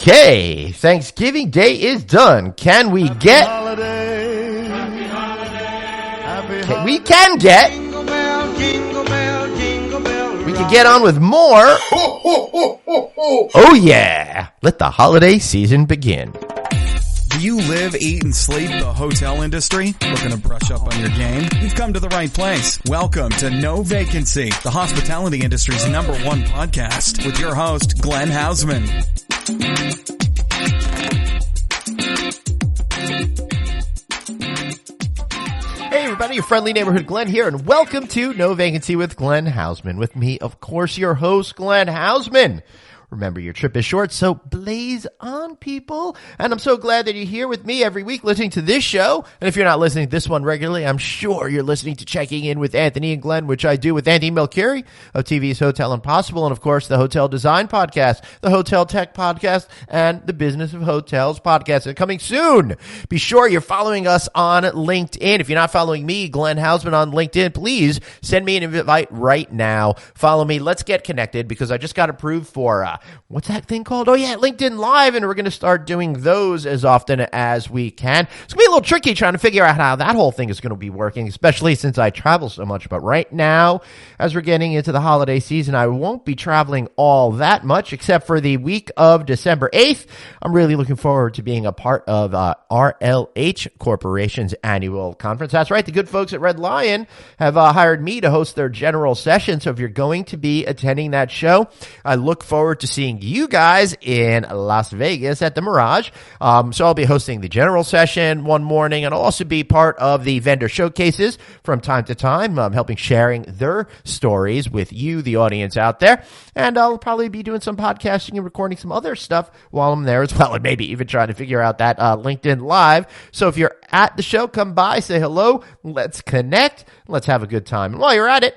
Okay, Thanksgiving Day is done. Can we get... We can get... We can get on with more. Oh yeah, let the holiday season begin. Do you live, eat, and sleep the hotel industry? Looking to brush up on your game? You've come to the right place. Welcome to No Vacancy, the hospitality industry's #1 podcast with your host, Glenn Hausman. Hey everybody, your friendly neighborhood Glenn here, and welcome to No Vacancy with Glenn Hausman. With me, of course, your host, Glenn Hausman. Remember, your trip is short, so blaze on, people. And I'm so glad that you're here with me every week listening to this show. And if you're not listening to this one regularly, I'm sure you're listening to Checking In with Anthony and Glenn, which I do with Andy Melchiori of TV's Hotel Impossible, and of course, the Hotel Design Podcast, the Hotel Tech Podcast, and the Business of Hotels Podcast. And coming soon, be sure you're following us on LinkedIn. If you're not following me, Glenn Hausman, on LinkedIn, please send me an invite right now. Follow me. Let's get connected, because I just got approved for what's that thing called? Oh yeah, LinkedIn Live, and we're going to start doing those as often as we can. It's going to be a little tricky trying to figure out how that whole thing is going to be working, especially since I travel so much. But right now, as we're getting into the holiday season, I won't be traveling all that much, except for the week of December 8th. I'm really looking forward to being a part of RLH Corporation's annual conference. That's right, the good folks at Red Lion have hired me to host their general session. So if you're going to be attending that show, I look forward to seeing you guys in Las Vegas at the Mirage. So I'll be hosting the general session one morning, and I'll also be part of the vendor showcases from time to time, helping sharing their stories with you, the audience out there. And I'll probably be doing some podcasting and recording some other stuff while I'm there as well, and maybe even trying to figure out that LinkedIn Live. So if you're at the show, come by, say hello, let's connect, let's have a good time. And while you're at it,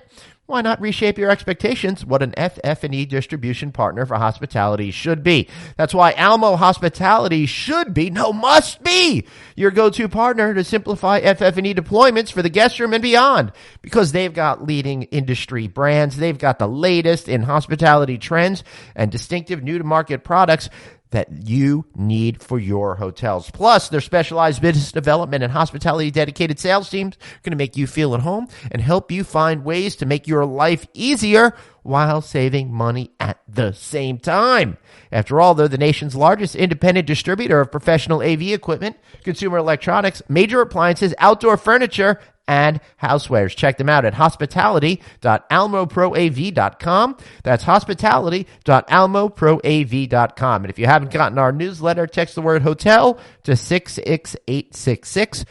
why not reshape your expectations? What an FF&E distribution partner for hospitality should be. That's why Almo Hospitality should be, no, must be, your go-to partner to simplify FF&E deployments for the guest room and beyond. Because they've got leading industry brands, they've got the latest in hospitality trends and distinctive new-to-market products that you need for your hotels. Plus, their specialized business development and hospitality dedicated sales teams are going to make you feel at home and help you find ways to make your life easier while saving money at the same time. After all, they're the nation's largest independent distributor of professional AV equipment, consumer electronics, major appliances, outdoor furniture, and housewares. Check them out at hospitality.almoproav.com. That's hospitality.almoproav.com. And if you haven't gotten our newsletter, text the word hotel to 66866.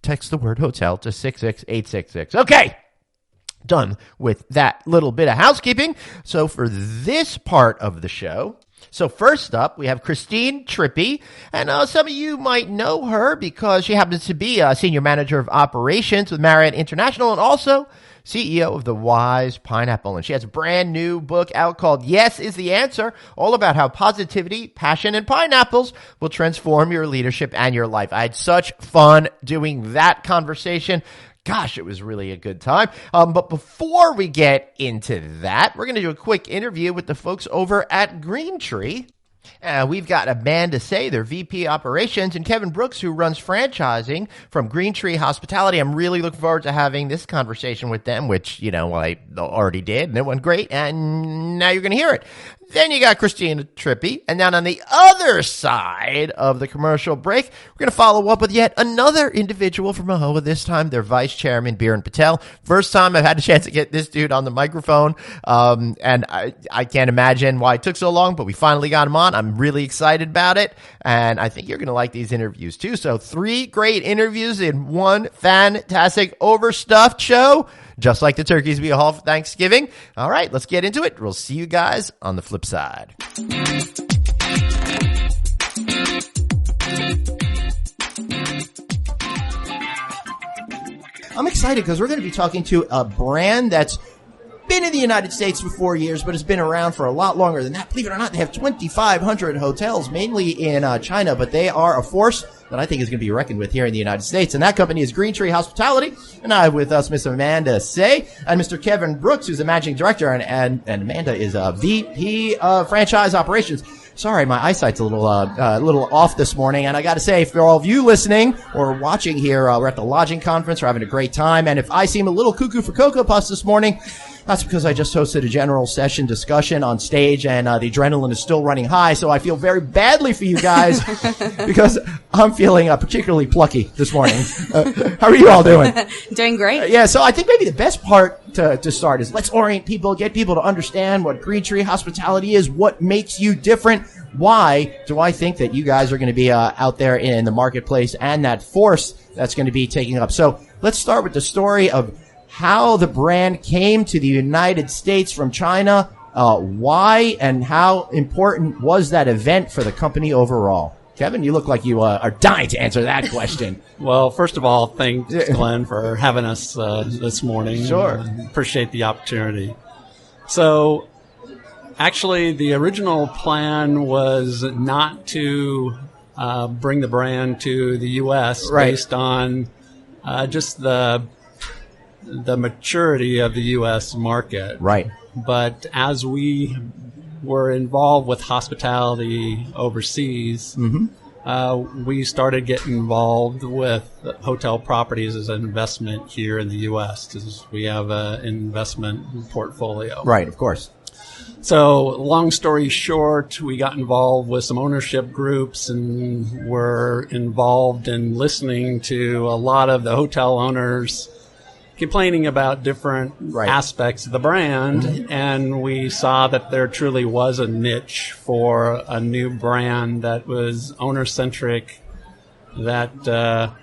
Text the word hotel to 66866. Okay. Done with that little bit of housekeeping. So for this part of the show, so first up, we have Christine Trippi, and some of you might know her because she happens to be a senior manager of operations with Marriott International and also CEO of the Wise Pineapple. And she has a brand new book out called Yes is the Answer, all about how positivity, passion, and pineapples will transform your leadership and your life. I had such fun doing that conversation. Gosh, it was really a good time. But before we get into that, we're going to do a quick interview with the folks over at GreenTree. We've got Amanda Saye, their VP Operations, and Kevin Brooks, who runs franchising from GreenTree Hospitality. I'm really looking forward to having this conversation with them, which, I already did, and it went great, and now you're going to hear it. Then you got Christina Trippi, and then on the other side of the commercial break, we're going to follow up with yet another individual from AAHOA, this time their Vice Chairman, Biran Patel. First time I've had a chance to get this dude on the microphone, and I can't imagine why it took so long, but we finally got him on. I'm really excited about it, and I think you're going to like these interviews too. So 3 great interviews in one fantastic overstuffed show, just like the turkeys we haul for Thanksgiving. All right, let's get into it. We'll see you guys on the flip side. I'm excited because we're going to be talking to a brand that's been in the United States for 4 years, but has been around for a lot longer than that. Believe it or not, they have 2,500 hotels, mainly in China, but they are a force that I think is going to be reckoned with here in the United States. And that company is GreenTree Hospitality. And I have with us Miss Amanda Saye and Mr. Kevin Brooks, who's the managing director, and Amanda is a VP of franchise operations. Sorry, my eyesight's a little off this morning. And I got to say, for all of you listening or watching here, we're at the lodging conference. We're having a great time. And if I seem a little cuckoo for Cocoa Puffs this morning, that's because I just hosted a general session discussion on stage, and the adrenaline is still running high. So I feel very badly for you guys because I'm feeling particularly plucky this morning. How are you all doing? Doing great. Yeah, so I think maybe the best part to start is let's orient people, get people to understand what GreenTree hospitality is, what makes you different. Why do I think that you guys are going to be out there in the marketplace and that force that's going to be taking up? So let's start with the story of how the brand came to the United States from China, why and how important was that event for the company overall? Kevin, you look like you are dying to answer that question. Well, first of all, thanks, Glenn, for having us this morning. Sure. Appreciate the opportunity. So, actually, the original plan was not to bring the brand to the U.S. Right. based on just the maturity of the U.S. market. Right. But as we were involved with hospitality overseas, we started getting involved with hotel properties as an investment here in the U.S. because we have an investment portfolio. Right, of course. So, long story short, we got involved with some ownership groups and were involved in listening to a lot of the hotel owners complaining about different aspects of the brand, and we saw that there truly was a niche for a new brand that was owner-centric, that,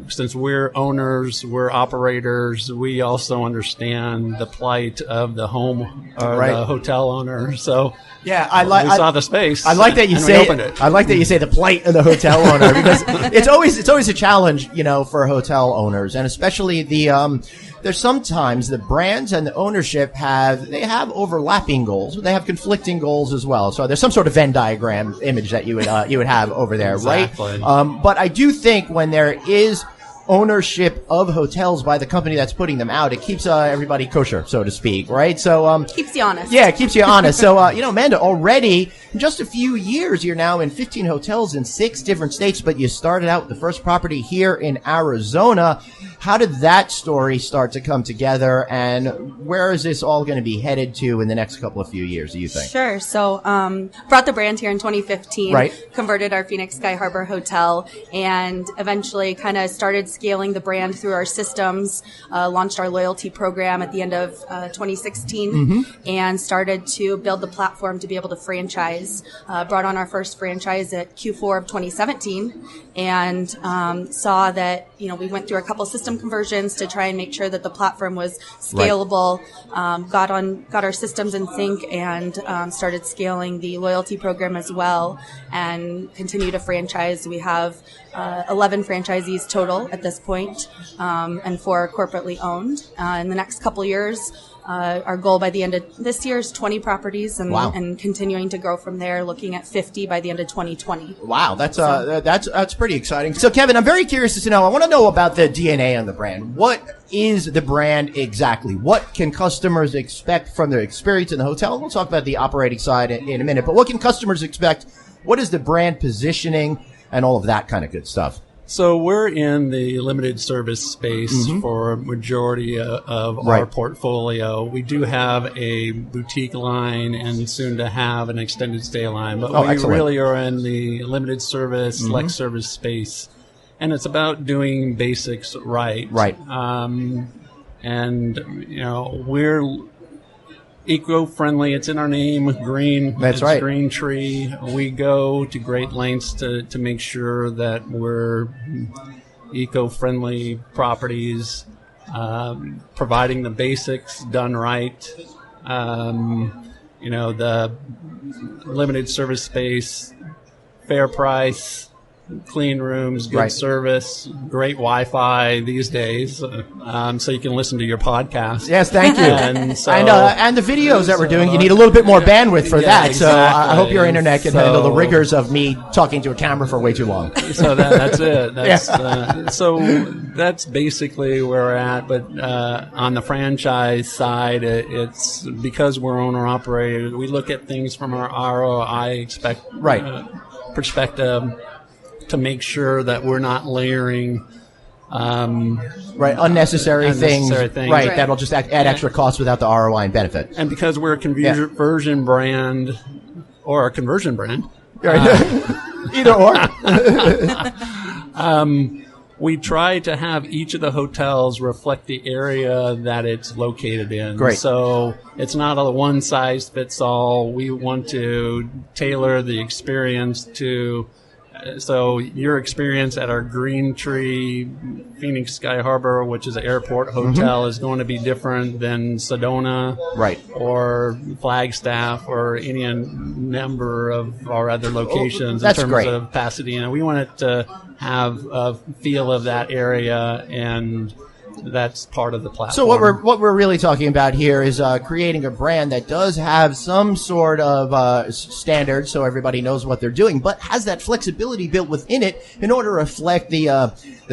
since we're owners, we're operators, we also understand the plight of the home or the hotel owner. So yeah, we saw the space. I like that you say opened it. I like that you say the plight of the hotel owner because it's always a challenge, for hotel owners, and especially there's sometimes the brands and the ownership have overlapping goals, but they have conflicting goals as well. So there's some sort of Venn diagram image that you would have over there, exactly. right? But I do think when there is ownership of hotels by the company that's putting them out, it keeps everybody kosher, so to speak, right? So keeps you honest. Yeah, it keeps you honest. So Amanda, already in just a few years, you're now in 15 hotels in 6 different states, but you started out with the first property here in Arizona. How did that story start to come together, and where is this all going to be headed to in the next couple of few years, do you think? Sure. So brought the brand here in 2015, right. Converted our Phoenix Sky Harbor Hotel, and eventually kind of started scaling the brand through our systems, launched our loyalty program at the end of 2016, and started to build the platform to be able to franchise. Brought on our first franchise at Q4 of 2017, and saw that, we went through a couple system conversions to try and make sure that the platform was scalable, got our systems in sync, and started scaling the loyalty program as well, and continue to franchise. We have 11 franchisees total at this point, and 4 corporately owned. In the next couple years, our goal by the end of this year is 20 properties, and continuing to grow from there, looking at 50 by the end of 2020. Wow, that's pretty exciting. So, Kevin, I'm very curious to know. I want to know about the DNA on the brand. What is the brand exactly? What can customers expect from their experience in the hotel? We'll talk about the operating side in a minute, but what can customers expect? What is the brand positioning and all of that kind of good stuff? So we're in the limited service space for a majority of our portfolio. We do have a boutique line and soon to have an extended stay line, but we really are in the limited service, select service space. And it's about doing basics right. Right. We're eco-friendly. It's in our name. Green. That's right. GreenTree. We go to great lengths to make sure that we're eco-friendly properties, providing the basics done right. The limited service space, fair price, clean rooms, good Right. service, great Wi-Fi these days, so you can listen to your podcast. Yes, thank you. And so, and the videos that we're doing, you need a little bit more bandwidth for that. So I hope your internet can handle the rigors of me talking to a camera for way too long. So that's it. That's, so that's basically where we're at. But on the franchise side, it's because we're owner-operated, we look at things from our ROI perspective to make sure that we're not layering unnecessary things. Right, that'll just add extra costs without the ROI and benefit. And because we're a conversion brand or a conversion brand, either or. we try to have each of the hotels reflect the area that it's located in. Great. So it's not a one-size-fits-all. We want to tailor the experience to... So your experience at our GreenTree Phoenix Sky Harbor, which is an airport hotel, is going to be different than Sedona, right, or Flagstaff, or any number of our other locations in terms of Pasadena. We want it to have a feel of that area, and that's part of the platform. So what we're really talking about here is creating a brand that does have some sort of standard, so everybody knows what they're doing, but has that flexibility built within it in order to reflect the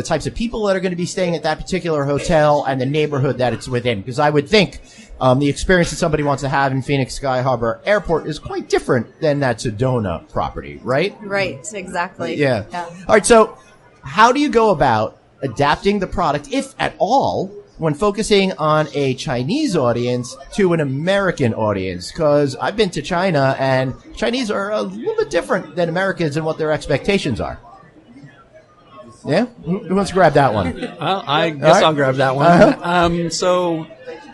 types of people that are going to be staying at that particular hotel and the neighborhood that it's within. Because I would think the experience that somebody wants to have in Phoenix Sky Harbor Airport is quite different than that Sedona property, right? Right, exactly. Yeah. All right. So how do you go about adapting the product, if at all, when focusing on a Chinese audience to an American audience? Because I've been to China, and Chinese are a little bit different than Americans and what their expectations are. Yeah? Who wants to grab that one? I guess I'll grab that one. So,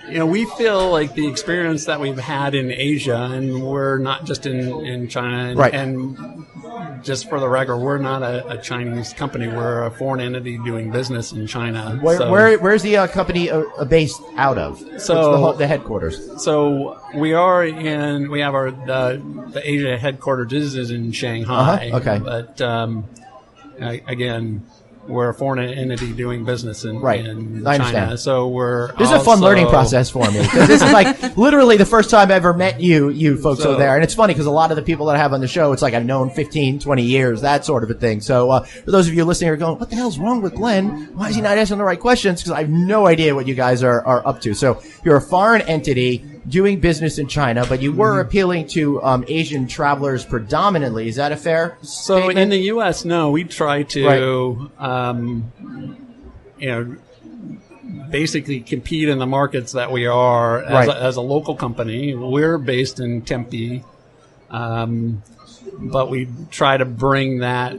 we feel like the experience that we've had in Asia, and we're not just in China, and just for the record, we're not a Chinese company. We're a foreign entity doing business in China. Where's the company based out of? So what's the headquarters? So we have the Asia headquarters is in Shanghai. Okay. But again, we're a foreign entity doing business in China. So this is a fun learning process for me, because this is like literally the first time I ever met you folks over there. And it's funny because a lot of the people that I have on the show, it's like I've known 15, 20 years, that sort of a thing. So for those of you listening who are going, what the hell's wrong with Glenn? Why is he not asking the right questions? Because I have no idea what you guys are up to. So you're a foreign entity doing business in China, but you were appealing to Asian travelers predominantly. Is that a fair statement? In the U.S., no, we try to basically compete in the markets that we are as a local company. We're based in Tempe, but we try to bring that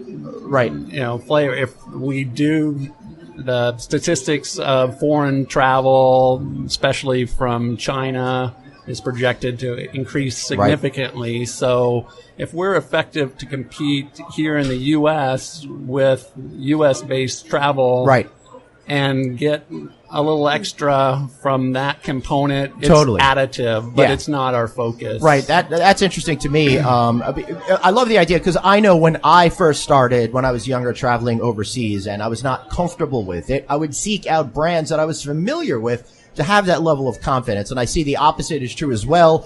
flavor. If we do the statistics of foreign travel, especially from China, is projected to increase significantly. Right. So if we're effective to compete here in the U.S. with U.S.-based travel and get a little extra from that component, it's additive, but it's not our focus. Right. That's interesting to me. I love the idea, because I know when I first started, when I was younger, traveling overseas, and I was not comfortable with it, I would seek out brands that I was familiar with to have that level of confidence. And I see the opposite is true as well.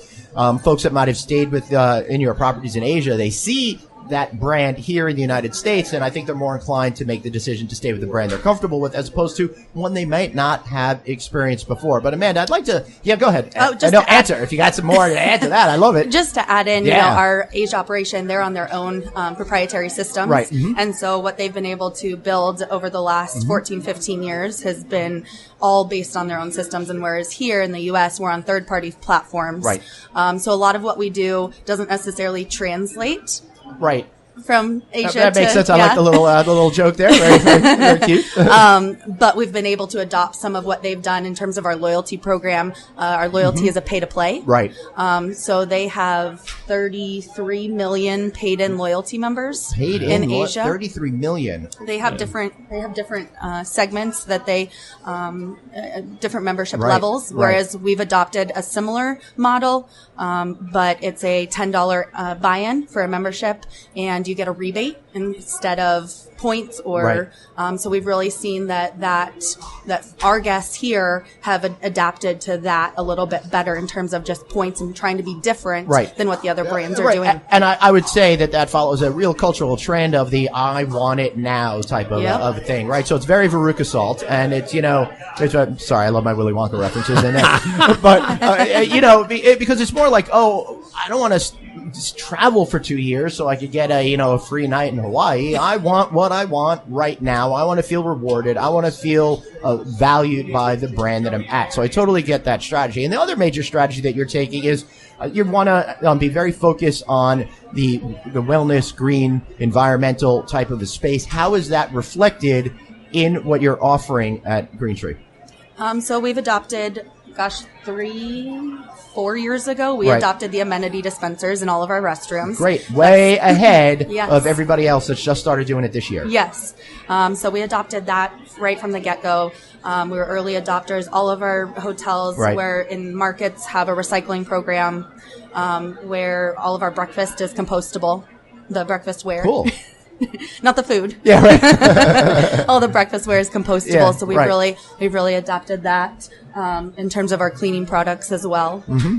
Folks that might have stayed with in your properties in Asia, they see that brand here in the United States, and I think they're more inclined to make the decision to stay with the brand they're comfortable with, as opposed to one they might not have experienced before. But Amanda, I'd like to, go ahead. Answer. If you got some more to add to that, I love it. Just to add in, our Asia operation, they're on their own proprietary systems. Right. And so what they've been able to build over the last 14, 15 years has been all based on their own systems. And whereas here in the U.S., we're on third-party platforms. Right. So a lot of what we do doesn't necessarily translate right from Asia. That makes sense. I like the little joke there. Very, very cute. But we've been able to adopt some of what they've done in terms of our loyalty program. Our loyalty is a pay-to-play. Right. So they have 33 million paid-in loyalty members in Asia. 33 million. They have different segments that they different membership levels. Whereas we've adopted a similar model, but it's a $10 buy-in for a membership, and and you get a rebate instead of points, or so we've really seen that our guests here have adapted to that a little bit better in terms of just points and trying to be different than what the other brands are doing. And I would say that follows a real cultural trend of the I want it now type of thing, right? So it's very Veruca Salt, and it's, sorry, I love my Willy Wonka references in there. But, because it's more like, I don't want to just travel for 2 years so I could get a free night in Hawaii. I want what I want right now. I want to feel rewarded. I want to feel valued by the brand that I'm at. So I totally get that strategy. And the other major strategy that you're taking is you want to be very focused on the wellness, green, environmental type of a space. How is that reflected in what you're offering at GreenTree? So we've adopted, 4 years ago, we adopted the amenity dispensers in all of our restrooms. Great. Way ahead of everybody else that's just started doing it this year. Yes. So we adopted that right from the get-go. We were early adopters. All of our hotels where in markets have a recycling program where all of our breakfast is compostable, the breakfastware. Cool. Not the food. Yeah, right. All the breakfastware is compostable, so we've really adapted that in terms of our cleaning products as well. Mm-hmm.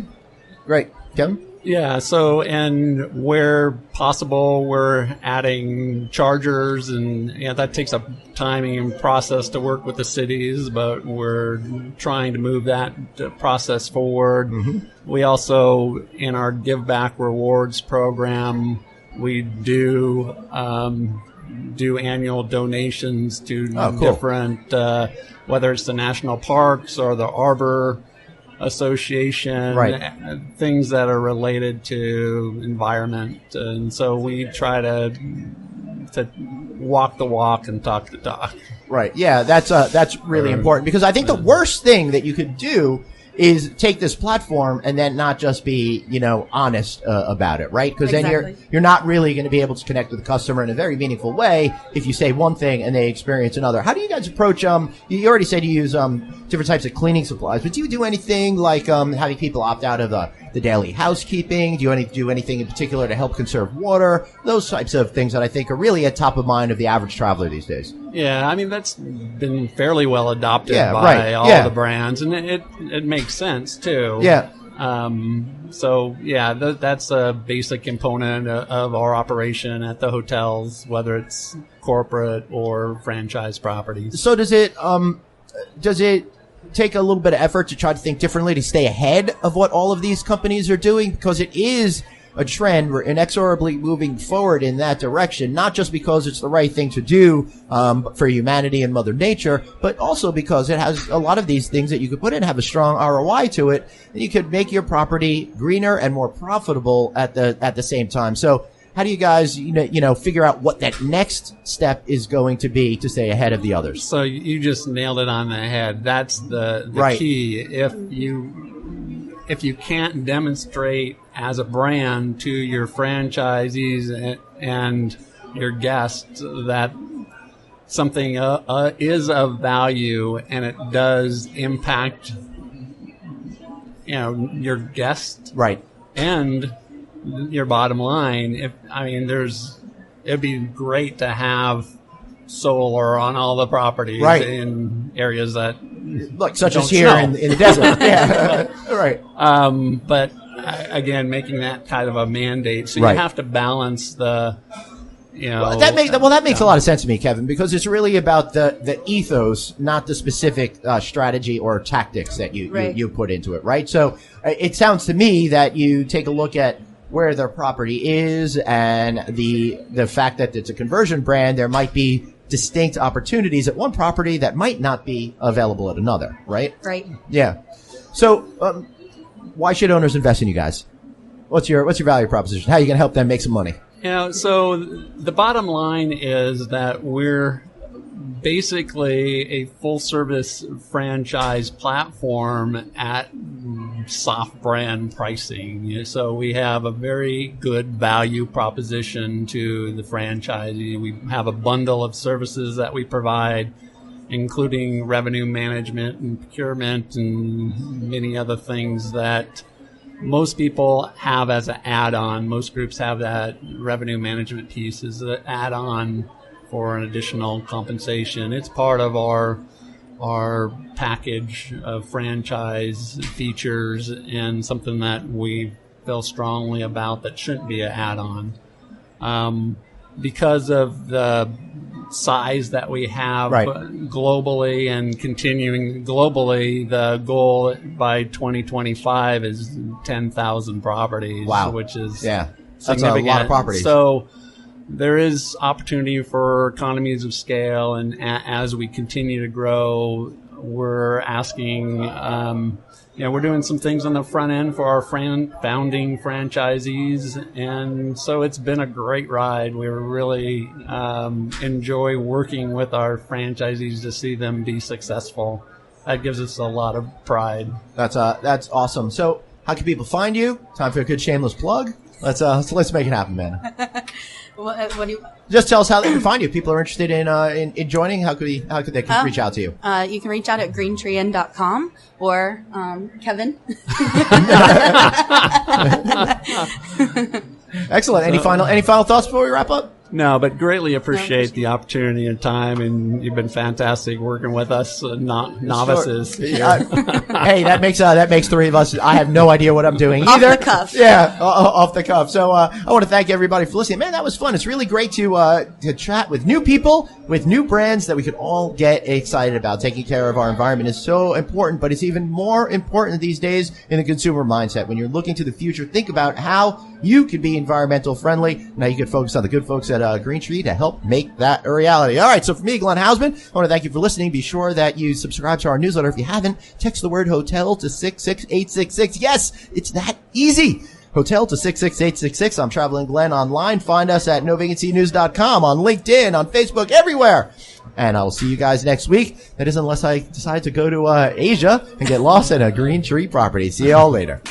Great. Kevin? Yeah, so, and where possible, we're adding chargers, and that takes a timing and process to work with the cities, but we're trying to move that process forward. Mm-hmm. We also, in our Give Back Rewards program, we do annual donations to different, whether it's the national parks or the Arbor Association, things that are related to environment. And so we try to walk the walk and talk the talk. Right. Yeah, that's really important, because I think the worst thing that you could do is take this platform and then not just be, honest about it, right? Because then you're not really going to be able to connect with the customer in a very meaningful way if you say one thing and they experience another. How do you guys approach, you already said you use different types of cleaning supplies, but do you do anything like having people opt out of the daily housekeeping? Do you do anything in particular to help conserve water? Those types of things that I think are really at top of mind of the average traveler these days. Yeah, I mean, that's been fairly well adopted by all the brands, and it makes sense too. Yeah. That's a basic component of our operation at the hotels, whether it's corporate or franchise properties. So does it take a little bit of effort to try to think differently to stay ahead of what all of these companies are doing? Because it is a trend. We're inexorably moving forward in that direction, not just because it's the right thing to do for humanity and Mother Nature, but also because it has a lot of these things that you could put in, have a strong ROI to it, and you could make your property greener and more profitable at the same time. So how do you guys, figure out what that next step is going to be to stay ahead of the others? So you just nailed it on the head. That's the key. If you can't demonstrate as a brand to your franchisees and your guests that something is of value and it does impact, your guests, and your bottom line. It'd be great to have solar on all the properties in areas that such as here in the desert. Yeah. Right. But again, making that kind of a mandate, so you have to balance the. That makes a lot of sense to me, Kevin, because it's really about the ethos, not the specific strategy or tactics that you put into it, right? So it sounds to me that you take a look at where their property is and the fact that it's a conversion brand. There might be distinct opportunities at one property that might not be available at another, right? Right. Yeah. So why should owners invest in you guys? What's your value proposition? How are you going to help them make some money? So the bottom line is that we're basically a full-service franchise platform at soft brand pricing. So we have a very good value proposition to the franchisee. We have a bundle of services that we provide, including revenue management and procurement and many other things that most people have as an add-on. Most groups have that revenue management piece as an add-on for an additional compensation. It's part of our package of franchise features and something that we feel strongly about that shouldn't be an add-on. Because of the size that we have globally and continuing globally, the goal by 2025 is 10,000 properties, which is that's a lot of properties. So there is opportunity for economies of scale, and as we continue to grow, we're asking, we're doing some things on the front end for our founding franchisees, and so it's been a great ride. We really enjoy working with our franchisees to see them be successful. That gives us a lot of pride. That's awesome. So how can people find you? Time for a good shameless plug. Let's make it happen, man. What do you? Just tell us how they can find you. If people are interested in joining, how could they reach out to you? You can reach out at GreenTree.com or Kevin. Excellent. Any final thoughts before we wrap up? No, but greatly appreciate the opportunity and time, and you've been fantastic working with us novices. Sure. Hey, that makes three of us. I have no idea what I'm doing either. Off the cuff. Yeah, off the cuff. So I want to thank everybody for listening. Man, that was fun. It's really great to chat with new people, with new brands that we could all get excited about. Taking care of our environment is so important, but it's even more important these days in the consumer mindset. When you're looking to the future, think about how you can be environmental friendly. Now you can focus on the good folks at GreenTree to help make that a reality. All right, so for me, Glenn Hausman, I want to thank you for listening. Be sure that you subscribe to our newsletter. If you haven't, text the word hotel to 66866. Yes, it's that easy. Hotel to 66866. I'm Traveling Glenn online. Find us at novacancynews.com, on LinkedIn, on Facebook, everywhere. And I will see you guys next week. That is unless I decide to go to Asia and get lost at a GreenTree property. See y'all later.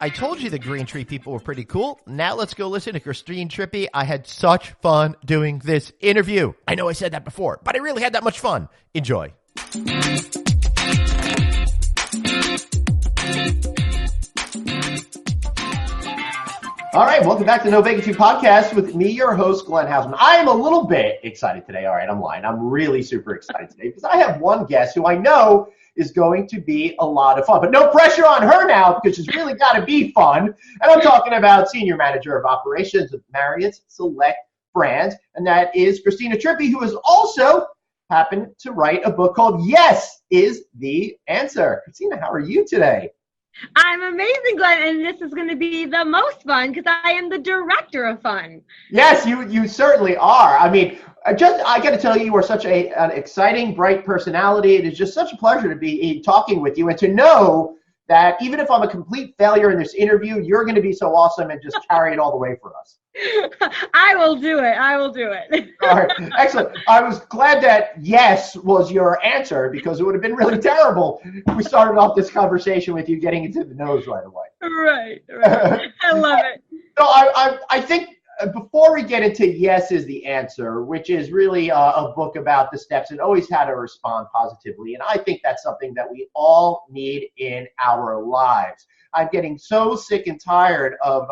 I told you the GreenTree people were pretty cool. Now let's go listen to Christine Trippi. I had such fun doing this interview. I know I said that before, but I really had that much fun. Enjoy. All right, welcome back to No Vacancy Podcast with me, your host, Glenn Hausman. I am a little bit excited today. All right, I'm lying. I'm really super excited today because I have one guest who I know is going to be a lot of fun. But no pressure on her now because she's really got to be fun. And I'm talking about Senior Manager of Operations of Marriott's Select Brands, and that is Christina Trippi, who has also happened to write a book called Yes is the Answer. Christina, how are you today? I'm amazing, Glenn, and this is going to be the most fun because I am the director of fun. Yes, you certainly are. I mean, I got to tell you, you are such an exciting, bright personality. It is just such a pleasure to be talking with you and to know that even if I'm a complete failure in this interview, you're going to be so awesome and just carry it all the way for us. I will do it. All right. Excellent. I was glad that yes was your answer because it would have been really terrible if we started off this conversation with you getting into the nose right away. Right. I love it. So I think before we get into Yes is the Answer, which is really a book about the steps and always how to respond positively. And I think that's something that we all need in our lives. I'm getting so sick and tired of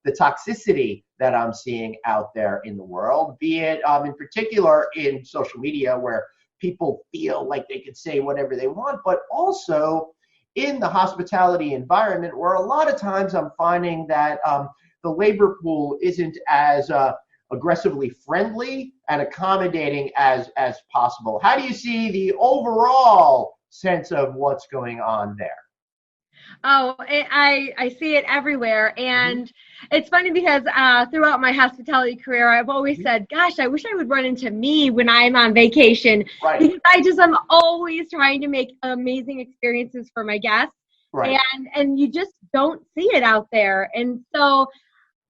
the toxicity that I'm seeing out there in the world, be it in particular in social media where people feel like they can say whatever they want, but also in the hospitality environment where a lot of times I'm finding that the labor pool isn't as aggressively friendly and accommodating as possible. How do you see the overall sense of what's going on there? Oh, I see it everywhere. And it's funny because throughout my hospitality career, I've always said, gosh, I wish I would run into me when I'm on vacation. Right. Because I'm always trying to make amazing experiences for my guests. Right. And you just don't see it out there. And so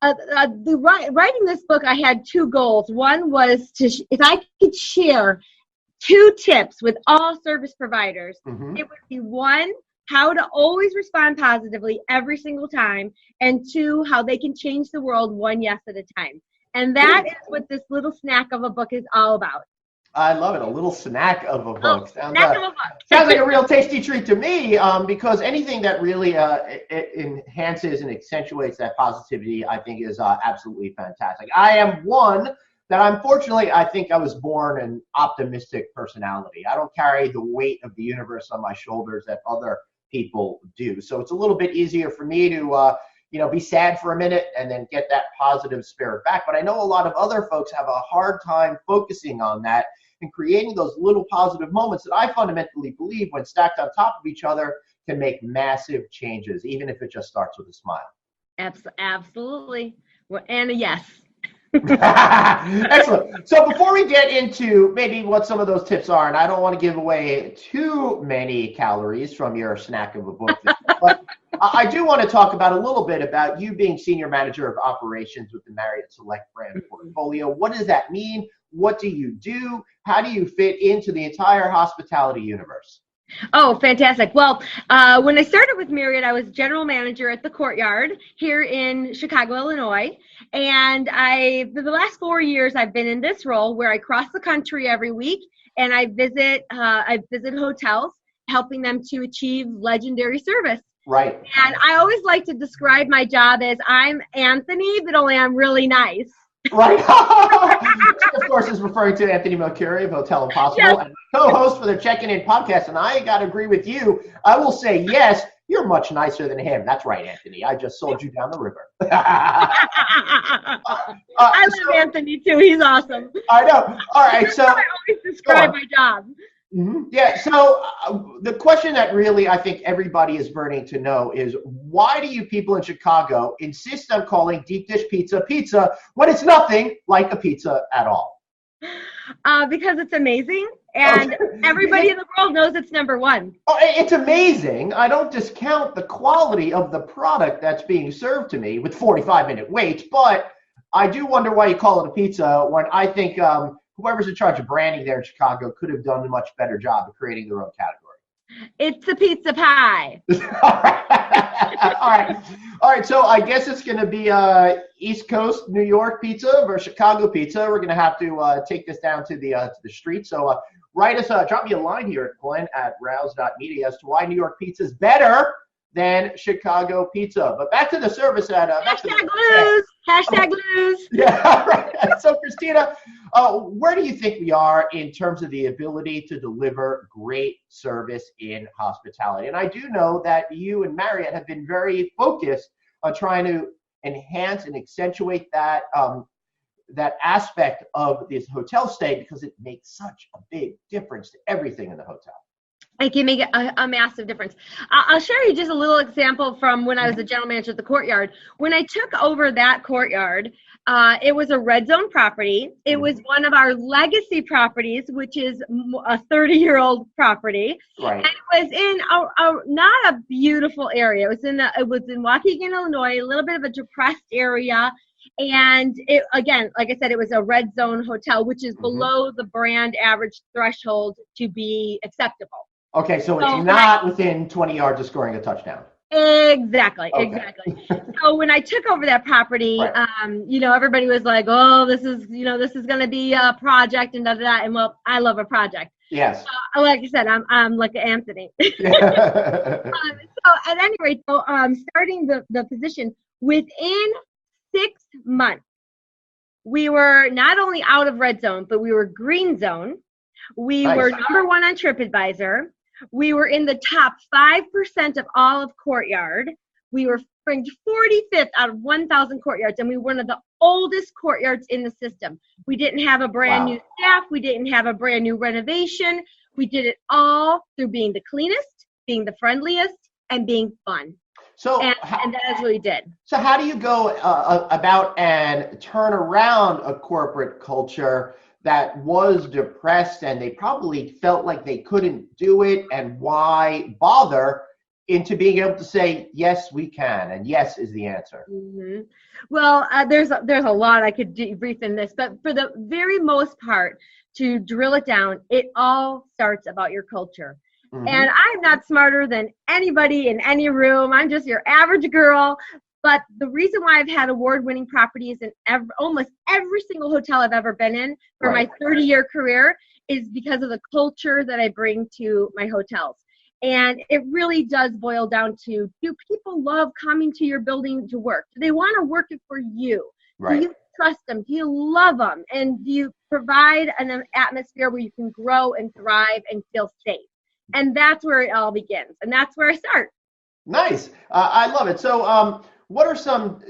writing this book, I had two goals. One was if I could share 2 tips with all service providers, it would be 1, how to always respond positively every single time, and 2, how they can change the world one yes at a time. And that is what this little snack of a book is all about. I love it. A little snack of a book. Sounds Sounds like a real tasty treat to me, because anything that really it enhances and accentuates that positivity, I think, is absolutely fantastic. I am one that, unfortunately, I think I was born an optimistic personality. I don't carry the weight of the universe on my shoulders that other people do. So it's a little bit easier for me to be sad for a minute and then get that positive spirit back. But I know a lot of other folks have a hard time focusing on that and creating those little positive moments that I fundamentally believe, when stacked on top of each other, can make massive changes, even if it just starts with a smile. Absolutely. And a yes. Excellent. So before we get into maybe what some of those tips are, and I don't want to give away too many calories from your snack of a book, but I do want to talk about a little bit about you being Senior Manager of Operations with the Marriott Select brand portfolio. What does that mean? What do you do? How do you fit into the entire hospitality universe? Oh, fantastic. Well, when I started with Marriott, I was general manager at the Courtyard here in Chicago, Illinois. And for the last 4 years, I've been in this role where I cross the country every week and I visit hotels, helping them to achieve legendary service. Right. And I always like to describe my job as I'm Anthony, but only I'm really nice. Right. Of course, is referring to Anthony Melchiori of Hotel Impossible, yes, and co-host for the Checking In podcast. And I got to agree with you. I will say, yes, you're much nicer than him. That's right, Anthony. I just sold you down the river. I love Anthony, too. He's awesome. I know. All right. So I always describe my job. Mm-hmm. Yeah. So the question that really I think everybody is burning to know is, why do you people in Chicago insist on calling deep dish pizza pizza when it's nothing like a pizza at all? Because it's amazing, and everybody in the world knows it's number one. Oh, it's amazing. I don't discount the quality of the product that's being served to me with 45-minute waits, but I do wonder why you call it a pizza when I think whoever's in charge of branding there in Chicago could have done a much better job of creating their own category. It's a pizza pie. All right. So I guess it's going to be East Coast New York pizza versus Chicago pizza. We're going to have to take this down to the street. So write us, drop me a line here at Glenn at rouse.media as to why New York pizza is better than Chicago pizza. But back to the service at Hashtag lose. Yeah, right. So Christina, where do you think we are in terms of the ability to deliver great service in hospitality? And I do know that you and Marriott have been very focused on trying to enhance and accentuate that that aspect of this hotel stay, because it makes such a big difference to everything in the hotel. It can make a massive difference. I'll share you just a little example from when I was the general manager at the Courtyard. When I took over that Courtyard, it was a red zone property. It was one of our legacy properties, which is a 30-year-old property. Right. And it was in not a beautiful area. It was in Waukegan, Illinois, a little bit of a depressed area. And it, again, like I said, it was a red zone hotel, which is below the brand average threshold to be acceptable. Okay, so it's not within 20 yards of scoring a touchdown. Exactly. So when I took over that property, everybody was like, "Oh, this is going to be a project and da da da." And well, I love a project. Yes. Like I said, I'm like Anthony. So at any rate, starting the position within 6 months, we were not only out of red zone, but we were green zone. We were number one on TripAdvisor. We were in the top 5% of all of Courtyard. We were ranked 45th out of 1,000 courtyards, and we were one of the oldest courtyards in the system. We didn't have a brand new staff. We didn't have a brand new renovation. We did it all through being the cleanest, being the friendliest, and being fun. And that is what we did. So how do you go about and turn around a corporate culture that was depressed and they probably felt like they couldn't do it, and why bother, into being able to say, yes, we can, and yes is the answer? Mm-hmm. Well, there's a lot I could debrief in this, but for the very most part, to drill it down, it all starts about your culture. Mm-hmm. And I'm not smarter than anybody in any room. I'm just your average girl. But the reason why I've had award-winning properties in almost every single hotel I've ever been in for my 30-year career is because of the culture that I bring to my hotels. And it really does boil down to, do people love coming to your building to work? Do they want to work it for you? Right. Do you trust them? Do you love them? And do you provide an atmosphere where you can grow and thrive and feel safe? And that's where it all begins. And that's where I start. Nice. I love it. So what are some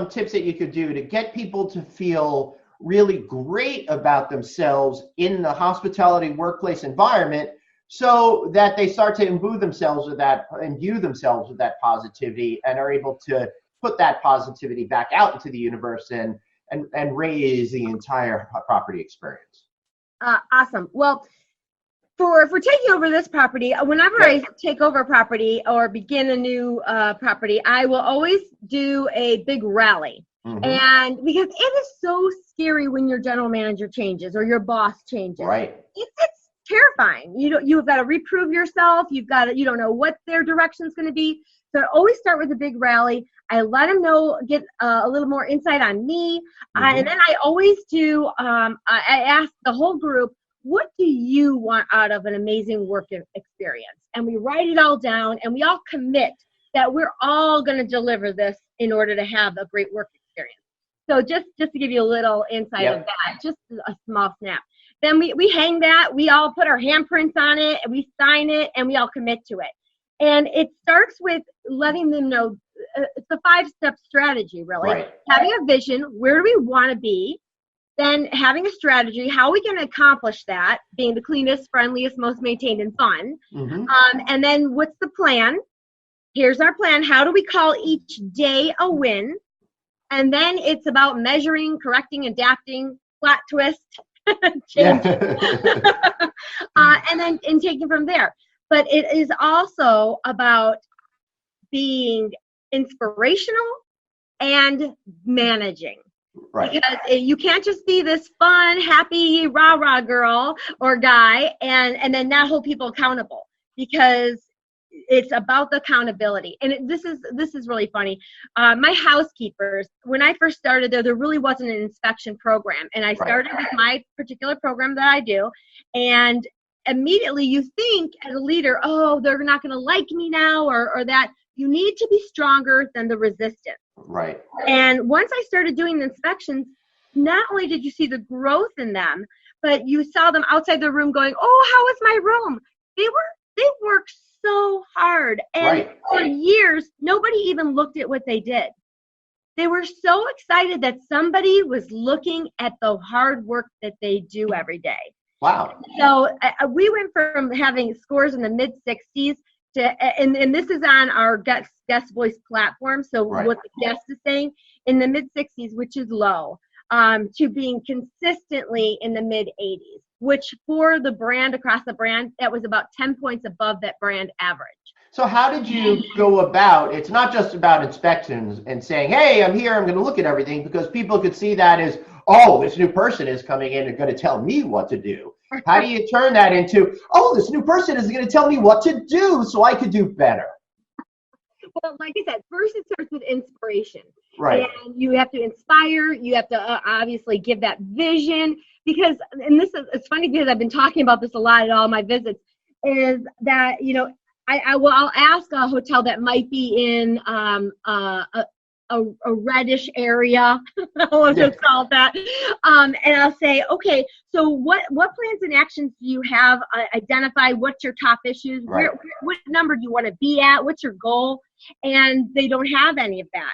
tips that you could do to get people to feel really great about themselves in the hospitality workplace environment, so that they start to imbue themselves with that positivity and are able to put that positivity back out into the universe and raise the entire property experience? Awesome. Well, for taking over this property, whenever I take over a property or begin a new property, I will always do a big rally. Mm-hmm. And because it is so scary when your general manager changes or your boss changes. Right. It's terrifying. You've got to reprove yourself. You don't know what their direction is going to be. So I always start with a big rally. I let them know, get a little more insight on me. Mm-hmm. And then I always do, I ask the whole group, what do you want out of an amazing work experience? And we write it all down, and we all commit that we're all going to deliver this in order to have a great work experience. So just to give you a little insight of that, just a small snap. Then we hang that, we all put our handprints on it, and we sign it, and we all commit to it. And it starts with letting them know, it's a 5-step strategy, really. Right. Having a vision, where do we want to be? Then having a strategy, how are we going to accomplish that? Being the cleanest, friendliest, most maintained, and fun. Mm-hmm. And then what's the plan? Here's our plan. How do we call each day a win? And then it's about measuring, correcting, adapting, plot twist, change. And then taking from there. But it is also about being inspirational and managing. Right. Because you can't just be this fun, happy, rah-rah girl or guy and then not hold people accountable, because it's about the accountability. And this is really funny. My housekeepers, when I first started there really wasn't an inspection program. And I started with my particular program that I do. And immediately you think as a leader, oh, they're not going to like me now or that. You need to be stronger than the resistance. Right. And once I started doing the inspections, not only did you see the growth in them, but you saw them outside the room going, oh, how is my room? They worked so hard. And for years, nobody even looked at what they did. They were so excited that somebody was looking at the hard work that they do every day. Wow. So we went from having scores in the mid-60s and this is on our guest voice platform. So what the guest is saying in the mid-60s, which is low, to being consistently in the mid-80s, which for the brand, across the brand, that was about 10 points above that brand average. So how did you go about, it's not just about inspections and saying, hey, I'm here, I'm going to look at everything, because people could see that as, oh, this new person is coming in and going to tell me what to do. How do you turn that into, oh, this new person is going to tell me what to do so I could do better? Well, like I said, first it starts with inspiration. Right. And you have to inspire. You have to obviously give that vision. Because, and it's funny because I've been talking about this a lot at all my visits, is that, I'll ask a hotel that might be in a reddish area, I'll just call it that, and I'll say, okay, so what plans and actions do you have identified? What's your top issues? Right. What number do you want to be at? What's your goal? And they don't have any of that.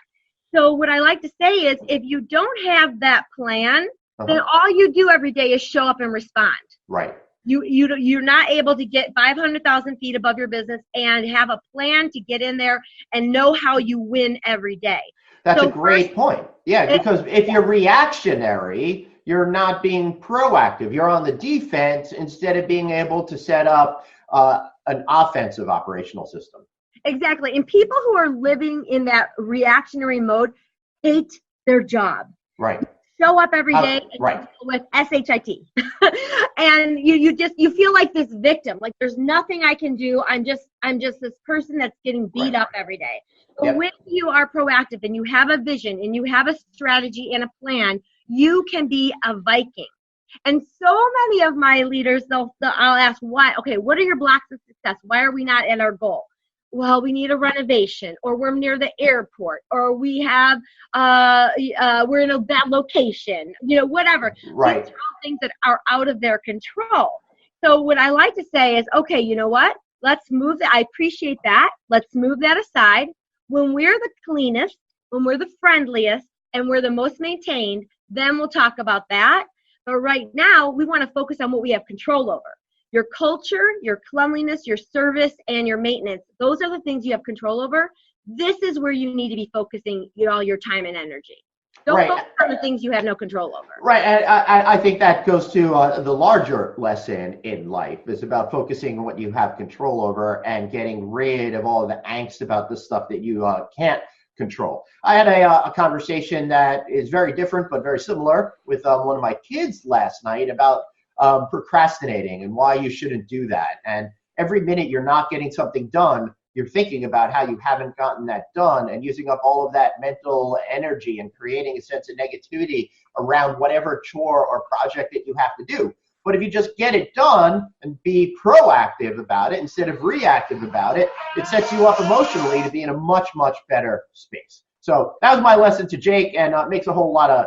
So what I like to say is, if you don't have that plan, then all you do every day is show up and respond. Right. You're not able to get 500,000 feet above your business and have a plan to get in there and know how you win every day. That's a great point. Yeah, because if you're reactionary, you're not being proactive. You're on the defense instead of being able to set up an offensive operational system. Exactly. And people who are living in that reactionary mode hate their job. Right. Show up every day with SHIT. And you feel like this victim, like there's nothing I can do. I'm just this person that's getting beat up every day. But when you are proactive and you have a vision and you have a strategy and a plan, you can be a Viking. And so many of my leaders, I'll ask why. Okay, what are your blocks of success? Why are we not at our goal? Well, we need a renovation, or we're near the airport, or we have we're in a bad location. Whatever. Right. These are all things that are out of their control. So what I like to say is, okay, you know what? Let's move that. I appreciate that. Let's move that aside. When we're the cleanest, when we're the friendliest, and we're the most maintained, then we'll talk about that. But right now, we want to focus on what we have control over. Your culture, your cleanliness, your service, and your maintenance. Those are the things you have control over. This is where you need to be focusing all your time and energy. Don't focus on the things you have no control over. Right, and I think that goes to the larger lesson in life. It's about focusing on what you have control over and getting rid of all of the angst about the stuff that you can't control. I had a conversation that is very different but very similar with one of my kids last night about procrastinating and why you shouldn't do that. And every minute you're not getting something done, you're thinking about how you haven't gotten that done and using up all of that mental energy and creating a sense of negativity around whatever chore or project that you have to do. But if you just get it done and be proactive about it instead of reactive about it, it sets you up emotionally to be in a much, much better space. So that was my lesson to Jake, and makes a whole lot of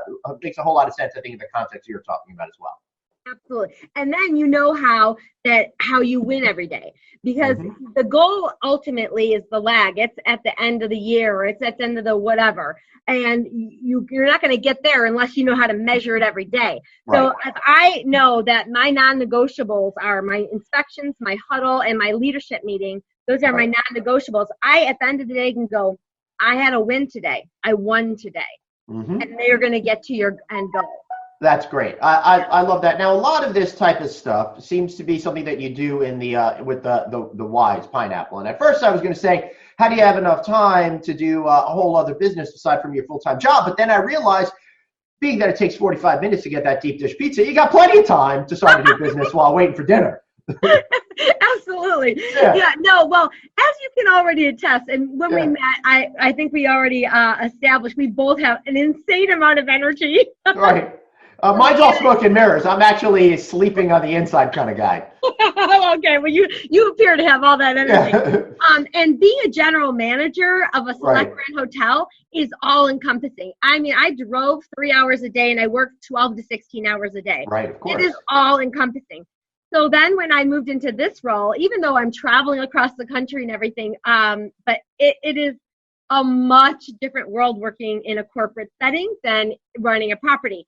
sense, I think, in the context you're talking about as well. Absolutely. And then you know how you win every day, because the goal ultimately is the lag. It's at the end of the year, or it's at the end of the whatever. And you're not going to get there unless you know how to measure it every day. Right. So if I know that my non-negotiables are my inspections, my huddle, and my leadership meeting, those are my non-negotiables. I, at the end of the day, can go, I had a win today. I won today. And they're going to get to your end goal. That's great. I love that. Now, a lot of this type of stuff seems to be something that you do in the with the Wise Pineapple. And at first I was going to say, how do you have enough time to do a whole other business aside from your full-time job? But then I realized, being that it takes 45 minutes to get that deep dish pizza, you got plenty of time to start a new business while waiting for dinner. Absolutely. Yeah. No, well, as you can already attest, and when we met, I think we already established we both have an insane amount of energy. Right. Mine's all smoke and mirrors. I'm actually sleeping on the inside kind of guy. Okay, well, you appear to have all that energy. And being a general manager of a select brand hotel is all encompassing. I mean, I drove 3 hours a day and I worked 12 to 16 hours a day. Right, of course. It is all encompassing. So then when I moved into this role, even though I'm traveling across the country and everything, but it is a much different world working in a corporate setting than running a property.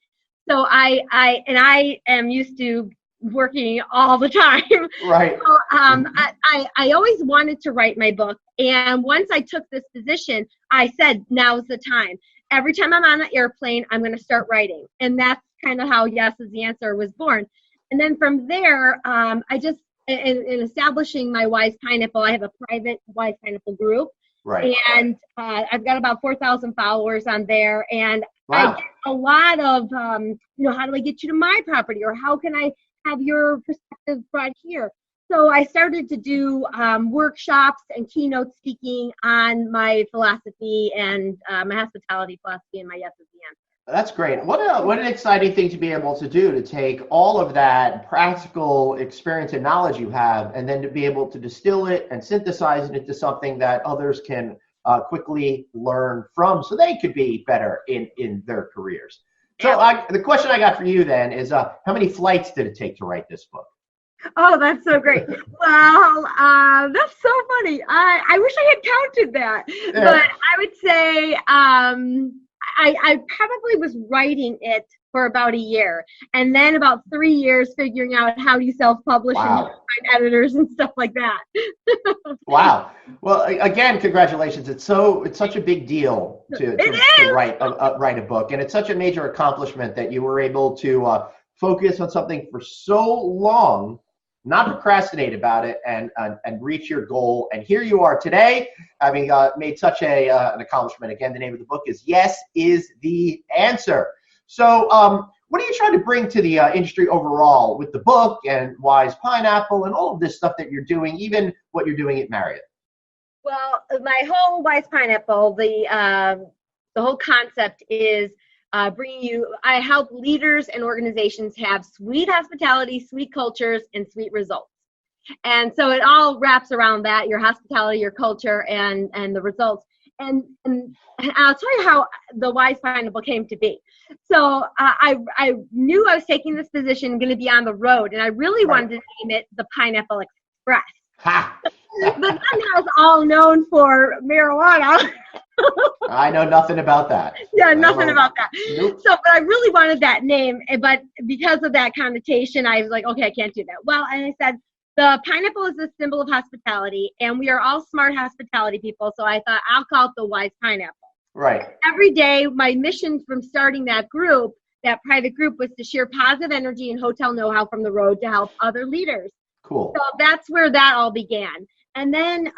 So I am used to working all the time. Right. So, I always wanted to write my book. And once I took this position, I said, now's the time. Every time I'm on an airplane, I'm going to start writing. And that's kind of how Yes is the Answer was born. And then from there, I just, in establishing my Wise Pineapple, I have a private Wise Pineapple group. Right. And I've got about 4,000 followers on there. And I get a lot of, how do I get you to my property? Or how can I have your perspective brought here? So I started to do workshops and keynote speaking on my philosophy and my hospitality philosophy and my Yes is the Answer. That's great. What an exciting thing to be able to do, to take all of that practical experience and knowledge you have, and then to be able to distill it and synthesize it into something that others can quickly learn from, so they could be better in their careers. So the question I got for you then is, how many flights did it take to write this book? Oh, that's so great. Well, that's so funny. I wish I had counted that, but I would say I probably was writing it for about a year, and then about 3 years figuring out how you self-publish and find editors and stuff like that. Wow. Well, again, congratulations. It's such a big deal to write a book, and it's such a major accomplishment that you were able to focus on something for so long, not procrastinate about it, and reach your goal. And here you are today, having made such an accomplishment. Again, the name of the book is Yes is the Answer. So what are you trying to bring to the industry overall with the book and Wise Pineapple and all of this stuff that you're doing, even what you're doing at Marriott? Well, my whole Wise Pineapple, the whole concept is I help leaders and organizations have sweet hospitality, sweet cultures, and sweet results. And so it all wraps around that, your hospitality, your culture, and the results. And I'll tell you how the Wise Pineapple came to be. So I knew I was taking this position, going to be on the road, and I really wanted to name it the Pineapple Express. Ha! But then I was all known for marijuana. I know nothing about that. Yeah, nothing about that. Nope. So, but I really wanted that name, but because of that connotation, I was like, okay, I can't do that. Well, and I said, the pineapple is a symbol of hospitality, and we are all smart hospitality people, so I thought I'll call it the Wise Pineapple. Right. Every day, my mission from starting that group, that private group, was to share positive energy and hotel know-how from the road to help other leaders. Cool. So that's where that all began. And then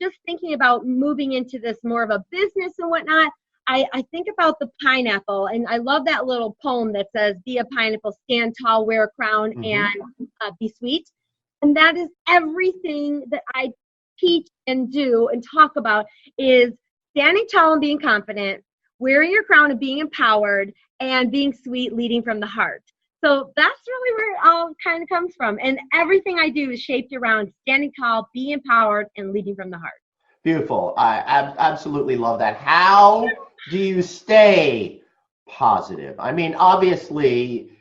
just thinking about moving into this more of a business and whatnot, I think about the pineapple, and I love that little poem that says, be a pineapple, stand tall, wear a crown, and be sweet. And that is everything that I teach and do and talk about, is standing tall and being confident, wearing your crown and being empowered, and being sweet, leading from the heart. So that's really where it all kind of comes from. And everything I do is shaped around standing tall, being empowered, and leading from the heart. Beautiful. I absolutely love that. How do you stay positive? I mean, obviously,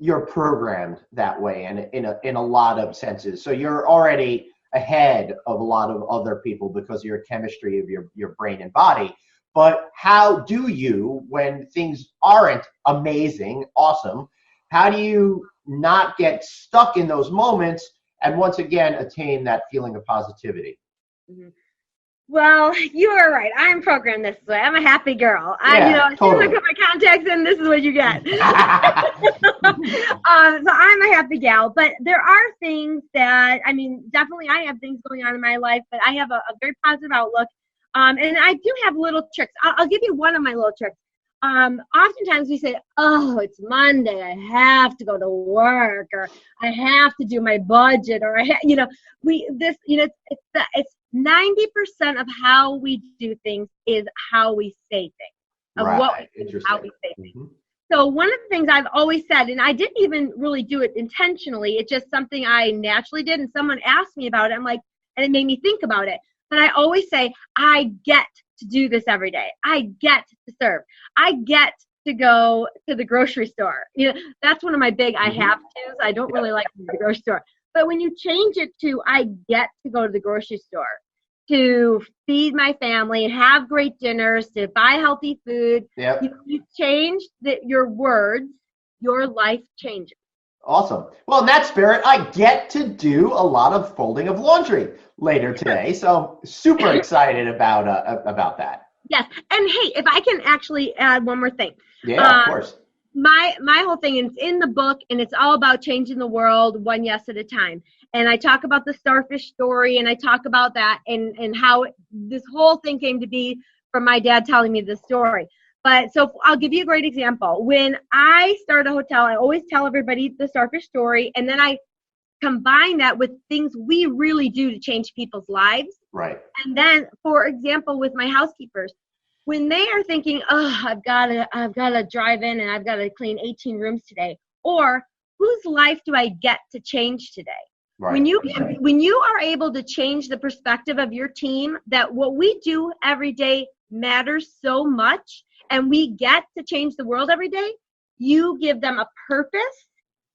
you're programmed that way, and in a lot of senses. So you're already ahead of a lot of other people because of your chemistry of your brain and body. But how do you, when things aren't amazing, awesome, how do you not get stuck in those moments and once again attain that feeling of positivity? Mm-hmm. Well, you are right. I'm programmed this way. I'm a happy girl. As soon as I put my contacts in, this is what you get. So I'm a happy gal. But there are things that, definitely I have things going on in my life, but I have a very positive outlook. And I do have little tricks. I'll give you one of my little tricks. Oftentimes we say, oh, it's Monday, I have to go to work, or I have to do my budget, or it's 90% of how we do things is how we say things, of what we do, how we say things. Mm-hmm. So one of the things I've always said, and I didn't even really do it intentionally, it's just something I naturally did, and someone asked me about it, and it made me think about it. But I always say, I get to do this every day. I get to serve. I get to go to the grocery store. That's one of my big I have to's. I don't really like the grocery store. But when you change it to I get to go to the grocery store, to feed my family, have great dinners, to buy healthy food, you change your words, your life changes. Awesome. Well, in that spirit, I get to do a lot of folding of laundry later today. So super excited about that. Yes. And hey, if I can actually add one more thing. Yeah, of course. My whole thing is in the book, and it's all about changing the world one yes at a time. And I talk about the starfish story, and I talk about that and how this whole thing came to be from my dad telling me the story. But so I'll give you a great example. When I start a hotel, I always tell everybody the starfish story, and then I combine that with things we really do to change people's lives. Right. And then, for example, with my housekeepers, when they are thinking, oh, I've got to drive in and I've got to clean 18 rooms today, or whose life do I get to change today? Right. When you are able to change the perspective of your team, that what we do every day matters so much, and we get to change the world every day, you give them a purpose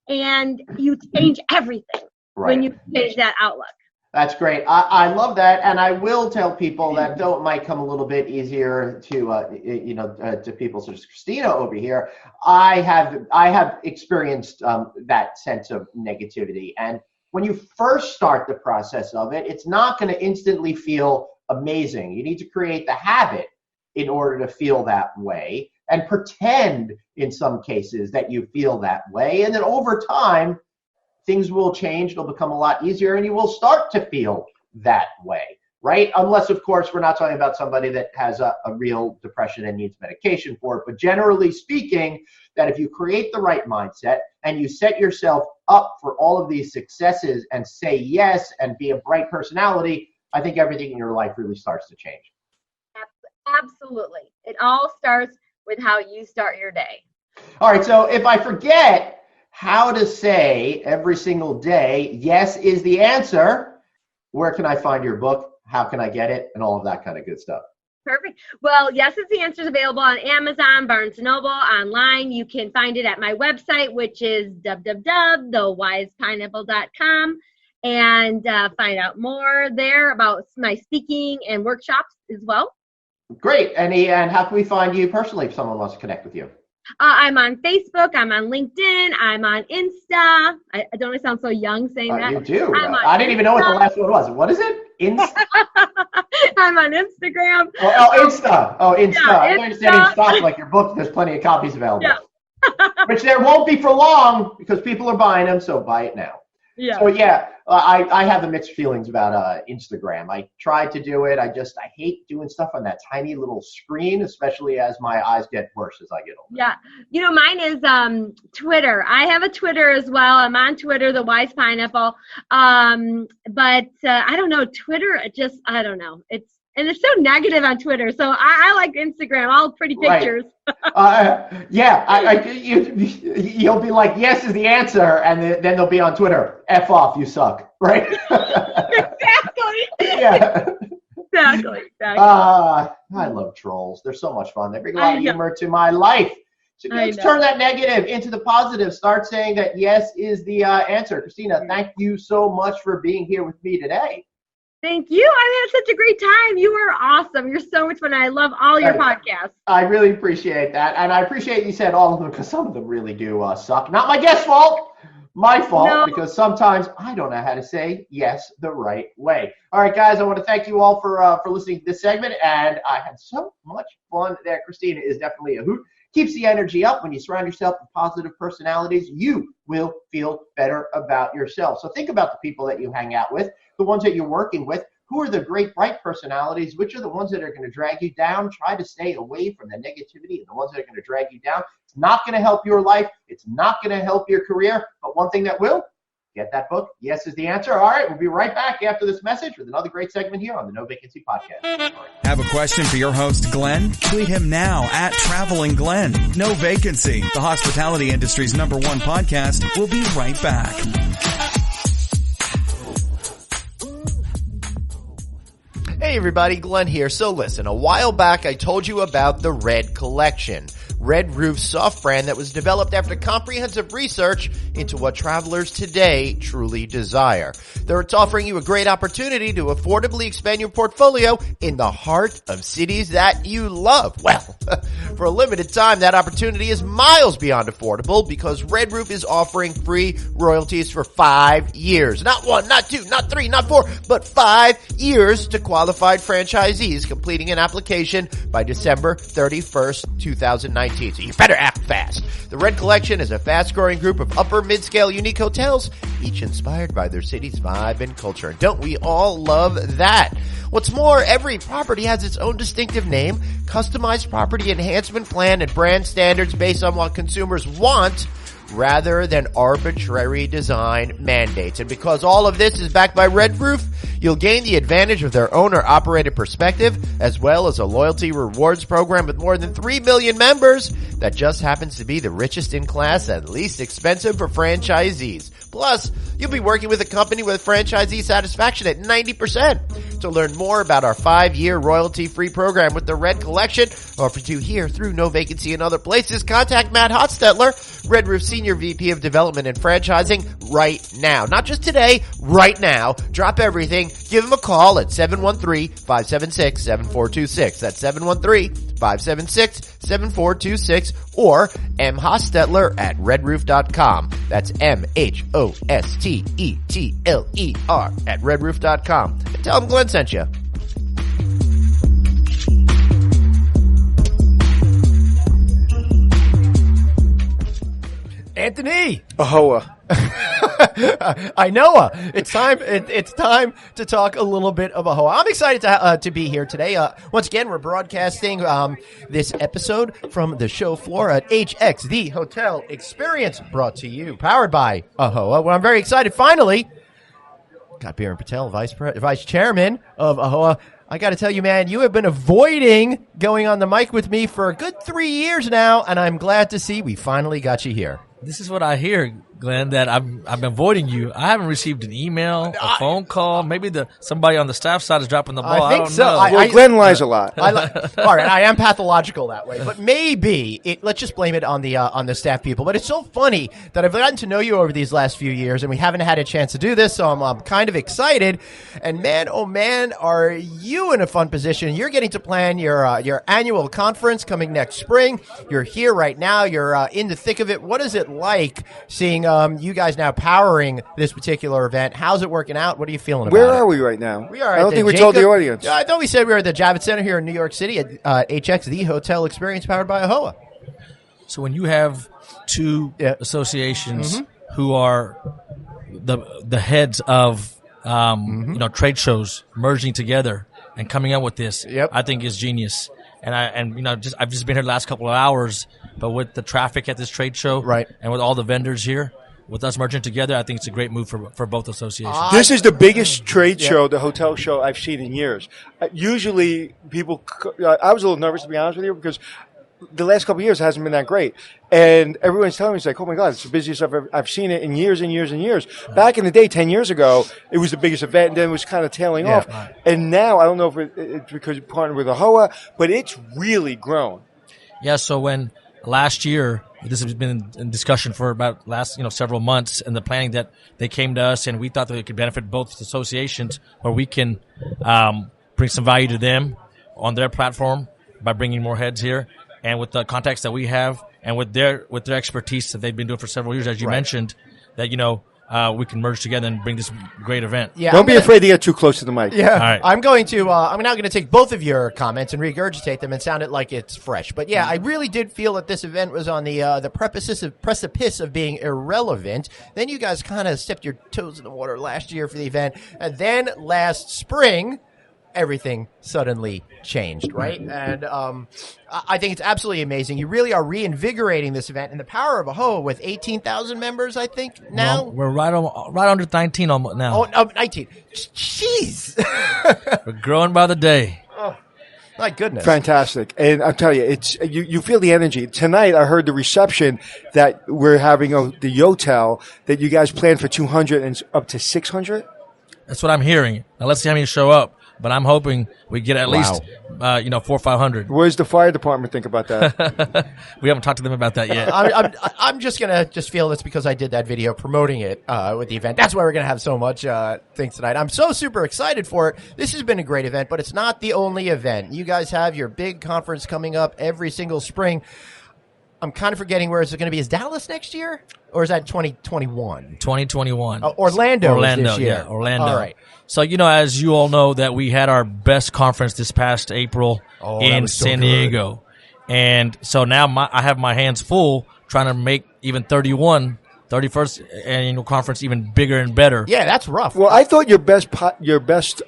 and you change everything when you change that outlook. That's great. I love that, and I will tell people that though it might come a little bit easier to people such as Christina over here. I have experienced that sense of negativity, and when you first start the process of it, it's not going to instantly feel amazing. You need to create the habit in order to feel that way, and pretend in some cases that you feel that way, and then over time, things will change. It'll become a lot easier, and you will start to feel that way, right? Unless, of course, we're not talking about somebody that has a real depression and needs medication for it. But generally speaking, that if you create the right mindset and you set yourself up for all of these successes and say yes and be a bright personality, I think everything in your life really starts to change. Absolutely. It all starts with how you start your day. All right, so if I forget how to say every single day, yes is the answer, where can I find your book? How can I get it? And all of that kind of good stuff. Perfect. Well, yes, is the answer is available on Amazon, Barnes & Noble, online. You can find it at my website, which is www.thewisepineapple.com, and find out more there about my speaking and workshops as well. Great. And how can we find you personally if someone wants to connect with you? I'm on Facebook. I'm on LinkedIn. I'm on Insta. I don't sound so young saying that. You do. I didn't even know what the last one was. What is it? Insta? I'm on Instagram. Insta. Insta. Yeah, I understand in stock, like your book, there's plenty of copies available. Yeah. Which there won't be for long because people are buying them, so buy it now. Yeah. So I have the mixed feelings about Instagram. I tried to do it. I hate doing stuff on that tiny little screen, especially as my eyes get worse as I get older. Yeah. Mine is Twitter. I have a Twitter as well. I'm on Twitter, The Wise Pineapple. But I don't know, Twitter, I don't know. It's so negative on Twitter. So I like Instagram, all pretty pictures. Right. You'll be like, yes is the answer, and then they'll be on Twitter, F off, you suck, right? Exactly. Yeah. Exactly. I love trolls. They're so much fun. They bring a lot of humor to my life. So let's turn that negative into the positive. Start saying that yes is the answer. Christina, thank you so much for being here with me today. Thank you. I had such a great time. You are awesome. You're so much fun. I love all your podcasts. I really appreciate that. And I appreciate you said all of them because some of them really do suck. Not my guest fault. My fault, because sometimes I don't know how to say yes the right way. All right, guys, I want to thank you all for listening to this segment. And I had so much fun there. Christina is definitely a hoot. Keeps the energy up. When you surround yourself with positive personalities, you will feel better about yourself. So think about the people that you hang out with, the ones that you're working with. Who are the great, bright personalities? Which are the ones that are going to drag you down? Try to stay away from the negativity and the ones that are going to drag you down. It's not going to help your life. It's not going to help your career. But one thing that will, get that book. Yes is the answer. All right, we'll be right back after this message with another great segment here on the No Vacancy Podcast. Right. Have a question for your host, Glenn? Tweet him now at Traveling Glenn. No Vacancy, the hospitality industry's #1 podcast. We'll be right back. Hey everybody, Glenn here. So listen, a while back I told you about the Red Collection. Red Roof's soft brand that was developed after comprehensive research into what travelers today truly desire. It's offering you a great opportunity to affordably expand your portfolio in the heart of cities that you love. Well, for a limited time, that opportunity is miles beyond affordable because Red Roof is offering free royalties for 5 years. Not 1, not 2, not 3, not 4, but 5 years to qualified franchisees completing an application by December 31st, 2019. So you better act fast. The Red Collection is a fast-growing group of upper mid-scale unique hotels, each inspired by their city's vibe and culture. And don't we all love that? What's more, every property has its own distinctive name, customized property enhancement plan, and brand standards based on what consumers want rather than arbitrary design mandates. And because all of this is backed by Red Roof, you'll gain the advantage of their owner-operated perspective, as well as a loyalty rewards program with more than 3 million members that just happens to be the richest in class and least expensive for franchisees. Plus, you'll be working with a company with franchisee satisfaction at 90%. To learn more about our 5-year royalty-free program with the Red Collection, offered to you here through No Vacancy and other places, contact Matt Hotstetler, Red Roof Senior VP of Development and Franchising, right now. Not just today, right now. Drop everything. Give him a call at 713-576-7426. That's 713-576-7426 or mhostetler at redroof.com. That's MHOSTETLER at redroof.com. And tell him Glenn sent you. Anthony. AAHOA. I know. It's time. It's time to talk a little bit of AAHOA. I'm excited to be here today. Once again, we're broadcasting this episode from the show floor at HX, the Hotel Experience, brought to you, powered by AAHOA. Well, I'm very excited. Finally, got Biran Patel, Vice Chairman of AAHOA, I got to tell you, man, you have been avoiding going on the mic with me for a good 3 years now, and I'm glad to see we finally got you here. This is what I hear, Glenn, that I've been avoiding you. I haven't received an email, a phone call. Maybe somebody on the staff side is dropping the ball. I think don't so. know. Glenn lies a lot. All right, I am pathological that way, but maybe let's just blame it on the staff people. But it's so funny that I've gotten to know you over these last few years, and we haven't had a chance to do this, so I'm kind of excited. And man, oh man, are you in a fun position? You're getting to plan your annual conference coming next spring. You're here right now. You're in the thick of it. What is it like seeing you guys now powering this particular event? How's it working out? What are you feeling about it? Where are we right now? We are. I don't think we told the audience. I thought we said we were at the Javits Center here in New York City at HX, the hotel experience powered by AAHOA. So when you have two associations who are the heads of trade shows merging together and coming up with this, I think is genius. And I've just been here the last couple of hours, but with the traffic at this trade show, right, and with all the vendors here, with us merging together, I think it's a great move for both associations. This is the biggest trade show, the hotel show I've seen in years. Usually, people. I was a little nervous, to be honest with you, because the last couple of years hasn't been that great. And everyone's telling me, it's like, oh my God, it's the busiest I've seen it in years and years and years. Back in the day, 10 years ago, it was the biggest event, and then it was kind of tailing off. Right. And now, I don't know if it's because you partnered with AAHOA, but it's really grown. Yeah, so when last year, this has been in discussion for about last several months, and the planning that they came to us, and we thought that it could benefit both associations, where we can bring some value to them on their platform by bringing more heads here. And with the contacts that we have, and with their expertise that they've been doing for several years, as you mentioned, that we can merge together and bring this great event. Yeah, don't be afraid to get too close to the mic. Yeah, all right. I'm now going to take both of your comments and regurgitate them and sound it like it's fresh. But yeah, I really did feel that this event was on the precipice of being irrelevant. Then you guys kind of stepped your toes in the water last year for the event, and then last spring, everything suddenly changed, right? And I think it's absolutely amazing. You really are reinvigorating this event, and the power of AAHOA with 18,000 members, I think, now. Well, we're right under 19 almost now. Oh, 19. Jeez. We're growing by the day. Oh, my goodness. Fantastic. And I'll tell you, it's you feel the energy. Tonight, I heard the reception that we're having the Yotel, that you guys planned for 200 and up to 600? That's what I'm hearing. Now, let's see how many show up. But I'm hoping we get at least, 400 or 500. What does the fire department think about that? We haven't talked to them about that yet. I'm just going to feel it's because I did that video promoting it with the event. That's why we're going to have so much things tonight. I'm so super excited for it. This has been a great event, but it's not the only event. You guys have your big conference coming up every single spring. I'm kind of forgetting where it's going to be. Is Dallas next year? Or is that 2021? 2021. Orlando this year. Yeah, Orlando. All right. So, as you all know, that we had our best conference this past April in San Diego. And so now I have my hands full trying to make even 31st annual conference even bigger and better. Yeah, that's rough. Well, I thought your best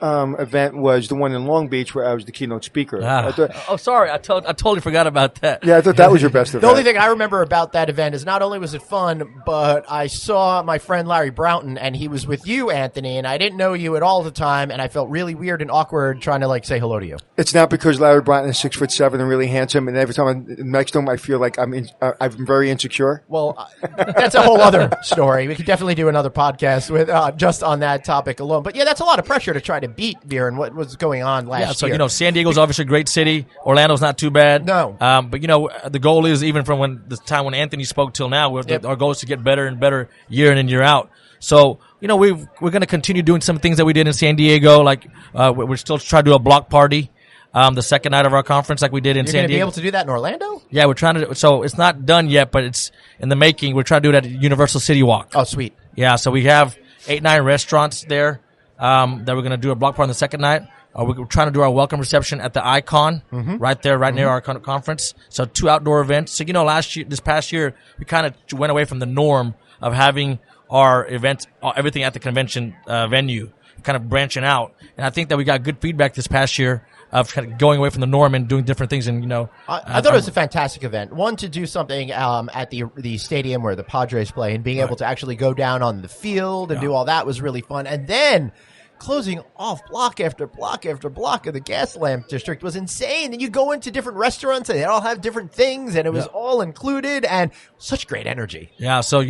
event was the one in Long Beach where I was the keynote speaker. Sorry, I totally forgot about that. Yeah, I thought that was your best event. The only thing I remember about that event is not only was it fun, but I saw my friend Larry Broughton, and he was with you, Anthony, and I didn't know you at all the time, and I felt really weird and awkward trying to say hello to you. It's not because Larry Broughton is 6'7" and really handsome, and every time I'm next to him, I feel like I'm very insecure. Well, that's a whole other story. We could definitely do another podcast with just on that topic alone. But yeah, that's a lot of pressure to try to beat Biran. What was going on last year? San Diego's obviously a great city. Orlando's not too bad. No. But the goal is, even from the time when Anthony spoke till now, our goal is to get better and better year in and year out. So, we're going to continue doing some things that we did in San Diego. Like, we're still trying to do a block party. The second night of our conference, like we did in San Diego. You're going to be able to do that in Orlando? Yeah, we're trying to. So it's not done yet, but it's in the making. We're trying to do it at Universal City Walk. Oh, sweet. Yeah, so we have 8-9 restaurants there that we're going to do a block party on the second night. We're trying to do our welcome reception at the Icon right there, near our conference. So 2 outdoor events. So, this past year, we kind of went away from the norm of having our events, everything at the convention venue, kind of branching out. And I think that we got good feedback this past year of kind of going away from the norm and doing different things. And, I thought it was a fantastic event. One, to do something at the stadium where the Padres play, and being able to actually go down on the field and do all that was really fun. And then closing off block after block after block of the gas lamp district was insane. And you go into different restaurants and they all have different things, and it was all included, and such great energy. Yeah, so,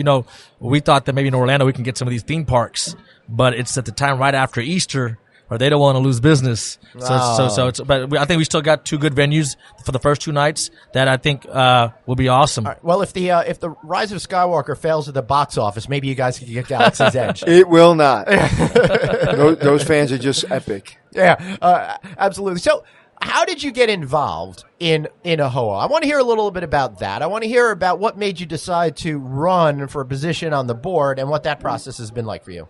we thought that maybe in Orlando we can get some of these theme parks, but it's at the time right after Easter where they don't want to lose business. But I think we still got 2 good venues for the first 2 nights that I think will be awesome. All right. Well, if the Rise of Skywalker fails at the box office, maybe you guys can get Galaxy's Edge. It will not. those fans are just epic. Yeah, absolutely. So, how did you get involved in AAHOA? I want to hear a little bit about that. I want to hear about what made you decide to run for a position on the board and what that process has been like for you.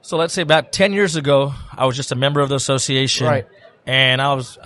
So let's say about 10 years ago, I was just a member of the association, right? And I was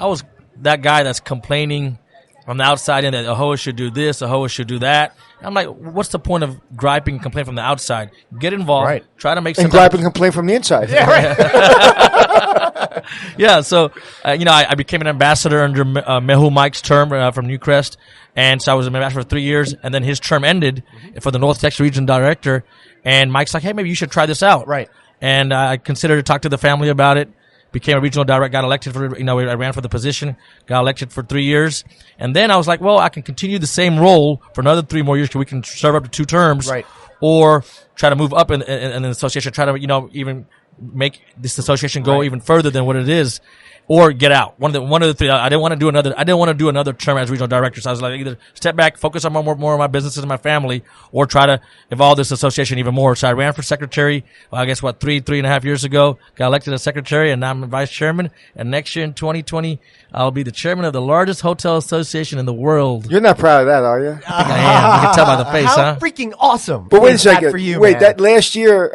that guy that's complaining from the outside in that AAHOA should do this, AAHOA should do that. And I'm like, what's the point of griping and complaining from the outside? Get involved, right? Try to make and gripe and complain from the inside. Yeah, right. Yeah. So I became an ambassador under Mehu Mike's term from Newcrest, and so I was an ambassador for 3 years, and then his term ended for the North Texas Region Director, and Mike's like, hey, maybe you should try this out, right? And I considered to talk to the family about it, became a regional director, got elected for, I ran for the position, got elected for 3 years. And then I was like, well, I can continue the same role for another 3 more years because we can serve up to 2 terms. Right. Or try to move up in the association, try to, even make this association go even further than what it is. Or get out. One of the 3. I didn't want to do another term as regional director. So I was like, either step back, focus on more of my businesses and my family, or try to evolve this association even more. So I ran for secretary. I guess 3.5 years ago, got elected as secretary, and now I'm vice chairman. And next year in 2020, I'll be the chairman of the largest hotel association in the world. You're not proud of that, are you? I think I am. You can tell by the face, How freaking awesome! But wait a second. For you, wait, man. next year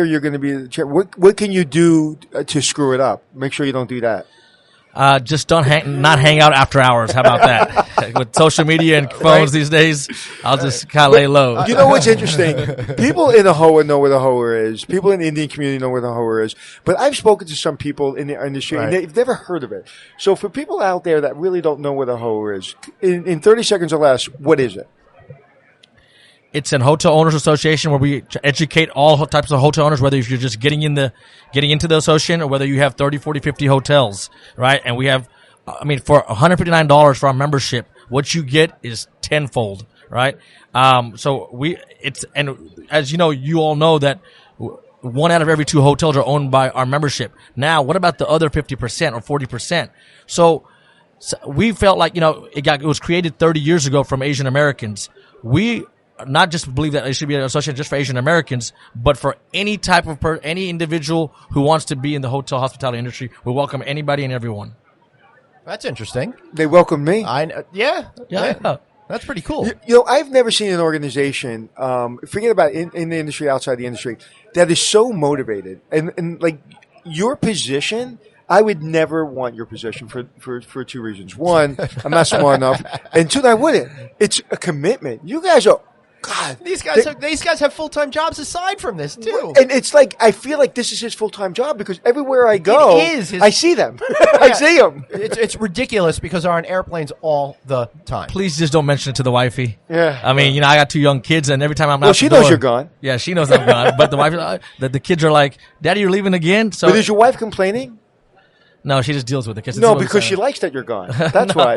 you're going to be the chair. What can you do to screw it up? Make sure you don't do that. Just don't not hang out after hours. How about that? With social media and phones these days, I'll just kind of lay low. You know what's interesting? People in AAHOA know where the AAHOA is. People in the Indian community know where the AAHOA is. But I've spoken to some people in the industry, and they've never heard of it. So for people out there that really don't know where the AAHOA is, in 30 seconds or less, what is it? It's an hotel owners association where we educate all types of hotel owners, whether if you're just getting into the association or whether you have 30, 40, 50 hotels, right? And we have, for $159 for our membership, what you get is tenfold, right? And as you all know that 1 out of every 2 hotels are owned by our membership. Now, what about the other 50% or 40%? So we felt like, it was created 30 years ago from Asian Americans. We not just believe that it should be an association just for Asian Americans, but for any type of any individual who wants to be in the hotel hospitality industry. We welcome anybody and everyone. That's interesting. They welcome me. Yeah. That's pretty cool. I've never seen an organization, forget about in the industry, outside the industry, that is so motivated. And like your position, I would never want your position for 2 reasons. 1, I'm not smart enough. And 2, I wouldn't. It's a commitment. You guys are, God. These guys have full-time jobs aside from this, too. And it's like, I feel like this is his full-time job because everywhere I go, I see them. I see them. It's ridiculous because they're on airplanes all the time. Please just don't mention it to the wifey. Yeah. I got 2 young kids, and every time I'm out Well, she knows you're gone. Yeah, she knows I'm gone. But the wife, the kids are like, Daddy, you're leaving again? So, but is your wife complaining? No, she just deals with it. No, because she likes that you're gone. That's why.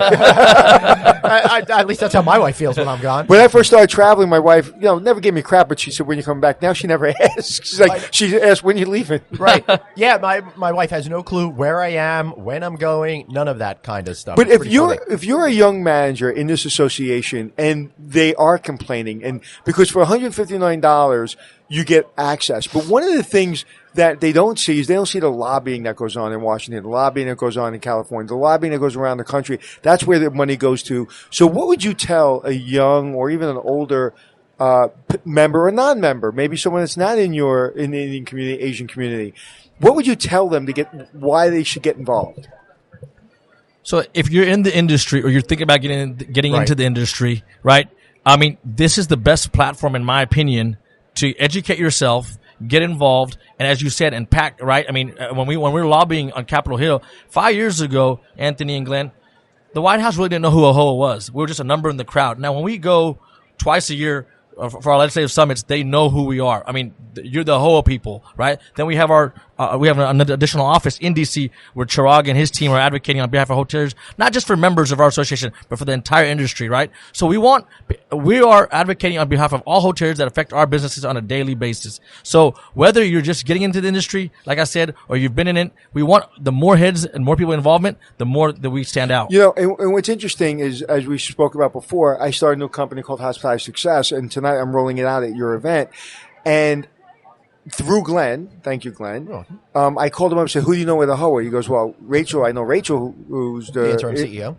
At least that's how my wife feels when I'm gone. When I first started traveling, my wife, never gave me crap, but she said, when you come back? Now she never asks. She's like, she asked, when you leaving? Right. Yeah, my wife has no clue where I am, when I'm going, none of that kind of stuff. But if you're a young manager in this association and they are complaining, and because for $159, you get access. But one of the things that they don't see is they don't see the lobbying that goes on in Washington, the lobbying that goes on in California, the lobbying that goes around the country. That's where the money goes to. So what would you tell a young or even an older member or non-member, maybe someone that's not in the Indian community, Asian community, what would you tell them to get why they should get involved? So if you're in the industry or you're thinking about getting into the industry, right? This is the best platform, in my opinion, to educate yourself, get involved, and as you said, impact, right? When we were lobbying on Capitol Hill 5 years ago, Anthony and Glenn, the White House really didn't know who AAHOA was. We were just a number in the crowd. Now, when we go twice a year for our legislative summits, they know who we are. You're the AAHOA people, right? Then we have our we have an additional office in DC where Chirag and his team are advocating on behalf of hoteliers, not just for members of our association, but for the entire industry, right? So we are advocating on behalf of all hoteliers that affect our businesses on a daily basis. So whether you're just getting into the industry, like I said, or you've been in it, we want the more heads and more people involvement, the more that we stand out. You know, and what's interesting is, as we spoke about before, I started a new company called Hospitality Success, and tonight I'm rolling it out at your event. And through Glenn, thank you, Glenn, I called him up and said, who do you know at AAHOA? He goes, well, Rachel, I know Rachel, who's the interim CEO.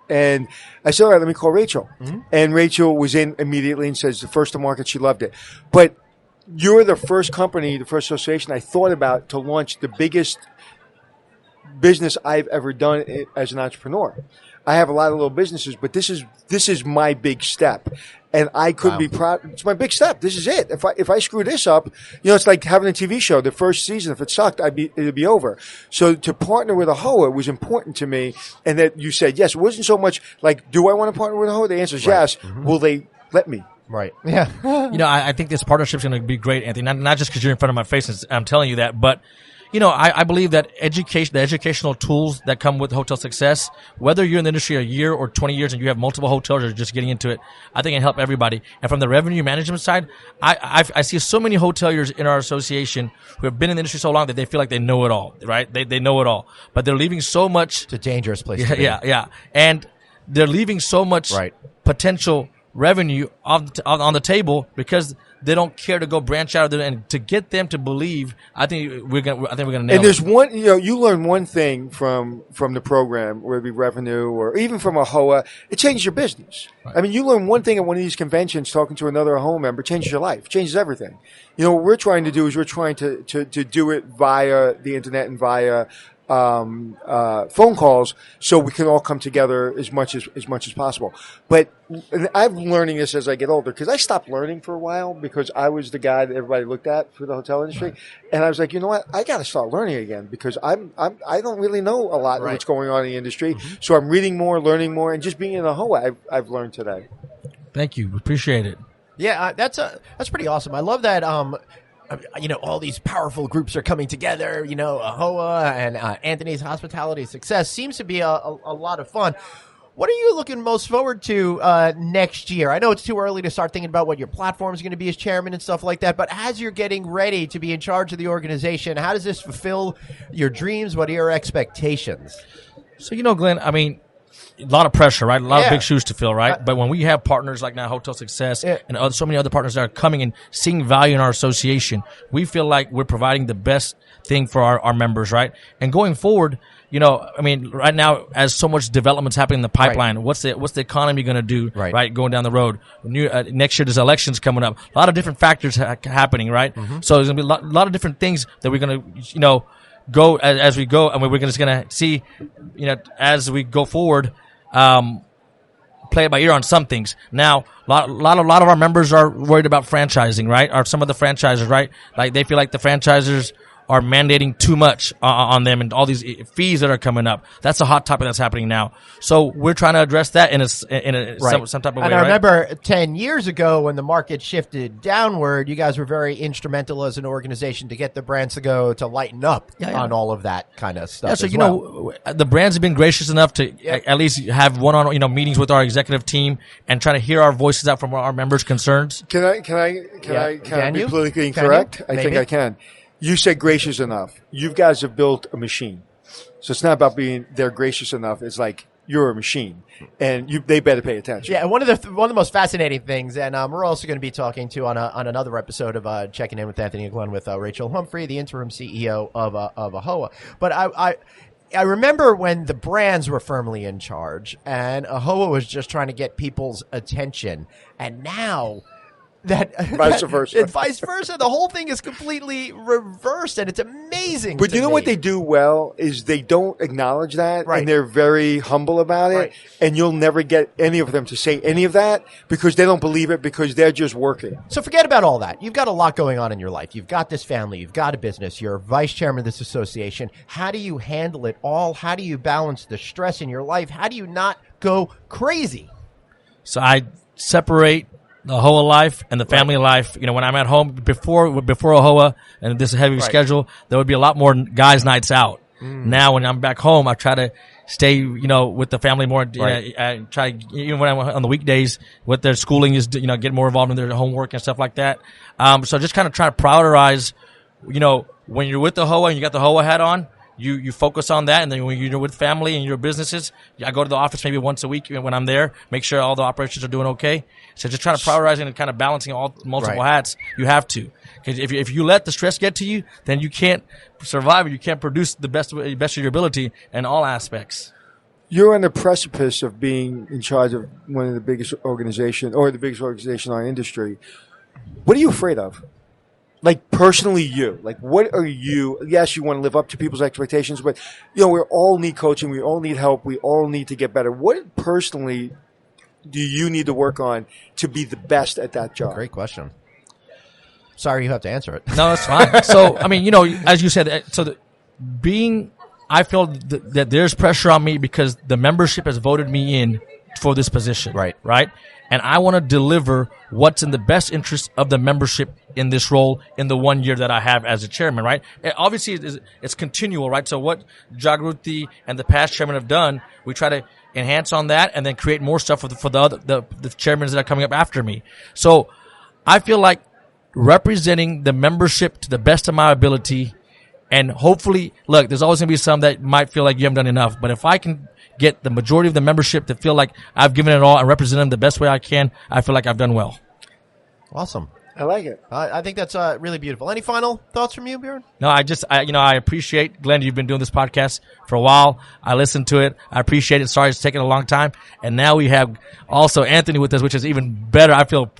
And I said, all right, let me call Rachel. And Rachel was in immediately and says, the first to market, she loved it. But you're the first company, the first association I thought about to launch the biggest business I've ever done as an entrepreneur. I have a lot of little businesses, but this is my big step. And I couldn't be proud. It's my big step. This is it. If I screw this up, you know, it's like having a TV show. The first season, if it sucked, it'd be over. So to partner with AAHOA was important to me. And that you said yes. It wasn't so much like, do I want to partner with AAHOA? The answer is yes. Will they let me? Right. Yeah. You know, I think this partnership is going to be great, Anthony. Not just because you're in front of my face and I'm telling you that, but you know, I believe that the educational tools that come with hotel success, whether you're in the industry a year or 20 years and you have multiple hotels or you're just getting into it, I think it can help everybody. And from the revenue management side, I see so many hoteliers in our association who have been in the industry so long that they feel like they know it all, right? They know it all, but they're leaving so much. It's a dangerous place to be. Yeah. And they're leaving so much potential revenue on the table because they don't care to go branch out of there. And to get them to believe, I think we're gonna nail it. And there's one, you know, you learn one thing from the program, whether it be revenue or even from AAHOA, it changes your business. Right. I mean, you learn one thing at one of these conventions, talking to another AAHOA member, changes your life, changes everything. You know, what we're trying to do is we're trying to do it via the internet and via phone calls, so we can all come together as much as possible. But I'm learning this as I get older, because I stopped learning for a while because I was the guy that everybody looked at for the hotel industry, and I was like, you know what, I got to start learning again because I don't really know a lot of what's going on in the industry. So I'm reading more, learning more, and just being in AAHOA, I've learned today. Thank you, appreciate it. Yeah, that's pretty awesome. I love that. You know, all these powerful groups are coming together. You know, AAHOA and Anthony's Hospitality Success seems to be a lot of fun. What are you looking most forward to next year? I know it's too early to start thinking about what your platform is going to be as chairman and stuff like that, but as you're getting ready to be in charge of the organization, how does this fulfill your dreams? What are your expectations? So, you know, Glenn, I mean, a lot of pressure, right? A lot of big shoes to fill, right? But when we have partners like now Hotel Success and so many other partners that are coming and seeing value in our association, we feel like we're providing the best thing for our members, right? And going forward, you know, I mean, right now, as so much development's happening in the pipeline, what's the economy going to do, right? Going down the road. Next year, there's elections coming up. A lot of different factors happening, right? So there's going to be a lot of different things that we're going to, you know, go as we go. I mean, we're just going to see, you know, as we go forward, play it by ear on some things. Now, a lot of our members are worried about franchising, right? Or some of the franchisers, right? Like they feel like the franchisers are mandating too much on them and all these fees that are coming up. That's a hot topic that's happening now. So we're trying to address that in some type of way. And I remember 10 years ago when the market shifted downward, you guys were very instrumental as an organization to get the brands to lighten up on all of that kind of stuff. Yeah, so, you know, the brands have been gracious enough to at least have one-on-one, you know, meetings with our executive team and try to hear our voices out from our members' concerns. Can I be politically incorrect? I think I can. You said gracious enough. You guys have built a machine. So it's not about being they're gracious enough. It's like you're a machine, and they better pay attention. Yeah, and one of the most fascinating things, and we're also going to be talking to on another episode of Checking In with Anthony and Glenn with Rachel Humphrey, the interim CEO of AAHOA. But I remember when the brands were firmly in charge, and AAHOA was just trying to get people's attention, and now. Vice versa. And vice versa. The whole thing is completely reversed, and it's amazing. But you know what they do well is they don't acknowledge that, and they're very humble about it. And you'll never get any of them to say any of that because they don't believe it because they're just working. So forget about all that. You've got a lot going on in your life. You've got this family. You've got a business. You're vice chairman of this association. How do you handle it all? How do you balance the stress in your life? How do you not go crazy? So I separate the AAHOA life and the family life. You know, when I'm at home before AAHOA and this heavy schedule, there would be a lot more guys' nights out. Now, when I'm back home, I try to stay, you know, with the family more. I try, even when I'm on the weekdays, with their schooling is, you know, get more involved in their homework and stuff like that. So just kind of try to prioritize, you know, when you're with the AAHOA and you got the AAHOA hat on, you focus on that. And then when you're with family and your businesses, I go to the office maybe once a week when I'm there, make sure all the operations are doing okay. So just trying to prioritize and kind of balancing all multiple hats. You have to. Because if you let the stress get to you, then you can't survive. You can't produce the best of your ability in all aspects. You're on the precipice of being in charge of one of the biggest organization or the biggest organization in our industry. What are you afraid of? Like, personally, you. Like, what are you? Yes, you want to live up to people's expectations, but, you know, we all need coaching. We all need help. We all need to get better. What personally do you need to work on to be the best at that job? Great question. Sorry, you have to answer it. No, that's fine. So, I mean, you know, as you said, I feel that there's pressure on me because the membership has voted me in for this position. Right? And I want to deliver what's in the best interest of the membership in this role in the 1 year that I have as a chairman, right? Obviously, it's continual, right? So what Jagruti and the past chairman have done, we try to enhance on that and then create more stuff for the chairmen that are coming up after me. So I feel like representing the membership to the best of my ability, and hopefully, look, there's always going to be some that might feel like you haven't done enough, but if I can get the majority of the membership to feel like I've given it all and represent them the best way I can, I feel like I've done well. Awesome. I like it. I think that's really beautiful. Any final thoughts from you, Biran? No, I appreciate, Glenn, you've been doing this podcast for a while. I listened to it. I appreciate it. Sorry it's taken a long time. And now we have also Anthony with us, which is even better. I feel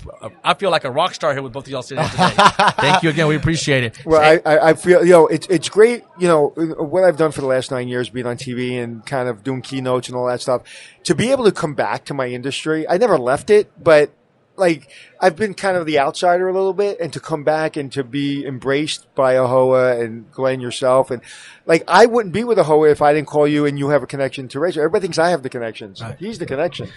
like a rock star here with both of y'all sitting here today. Thank you again. We appreciate it. Well, I feel, you know, it's great, you know, what I've done for the last 9 years, being on TV and kind of doing keynotes and all that stuff, to be able to come back to my industry. I never left it, but like, I've been kind of the outsider a little bit, and to come back and to be embraced by AAHOA and Glenn yourself. And like, I wouldn't be with AAHOA if I didn't call you and you have a connection to Rachel. Everybody thinks I have the connections. Right. He's the connection.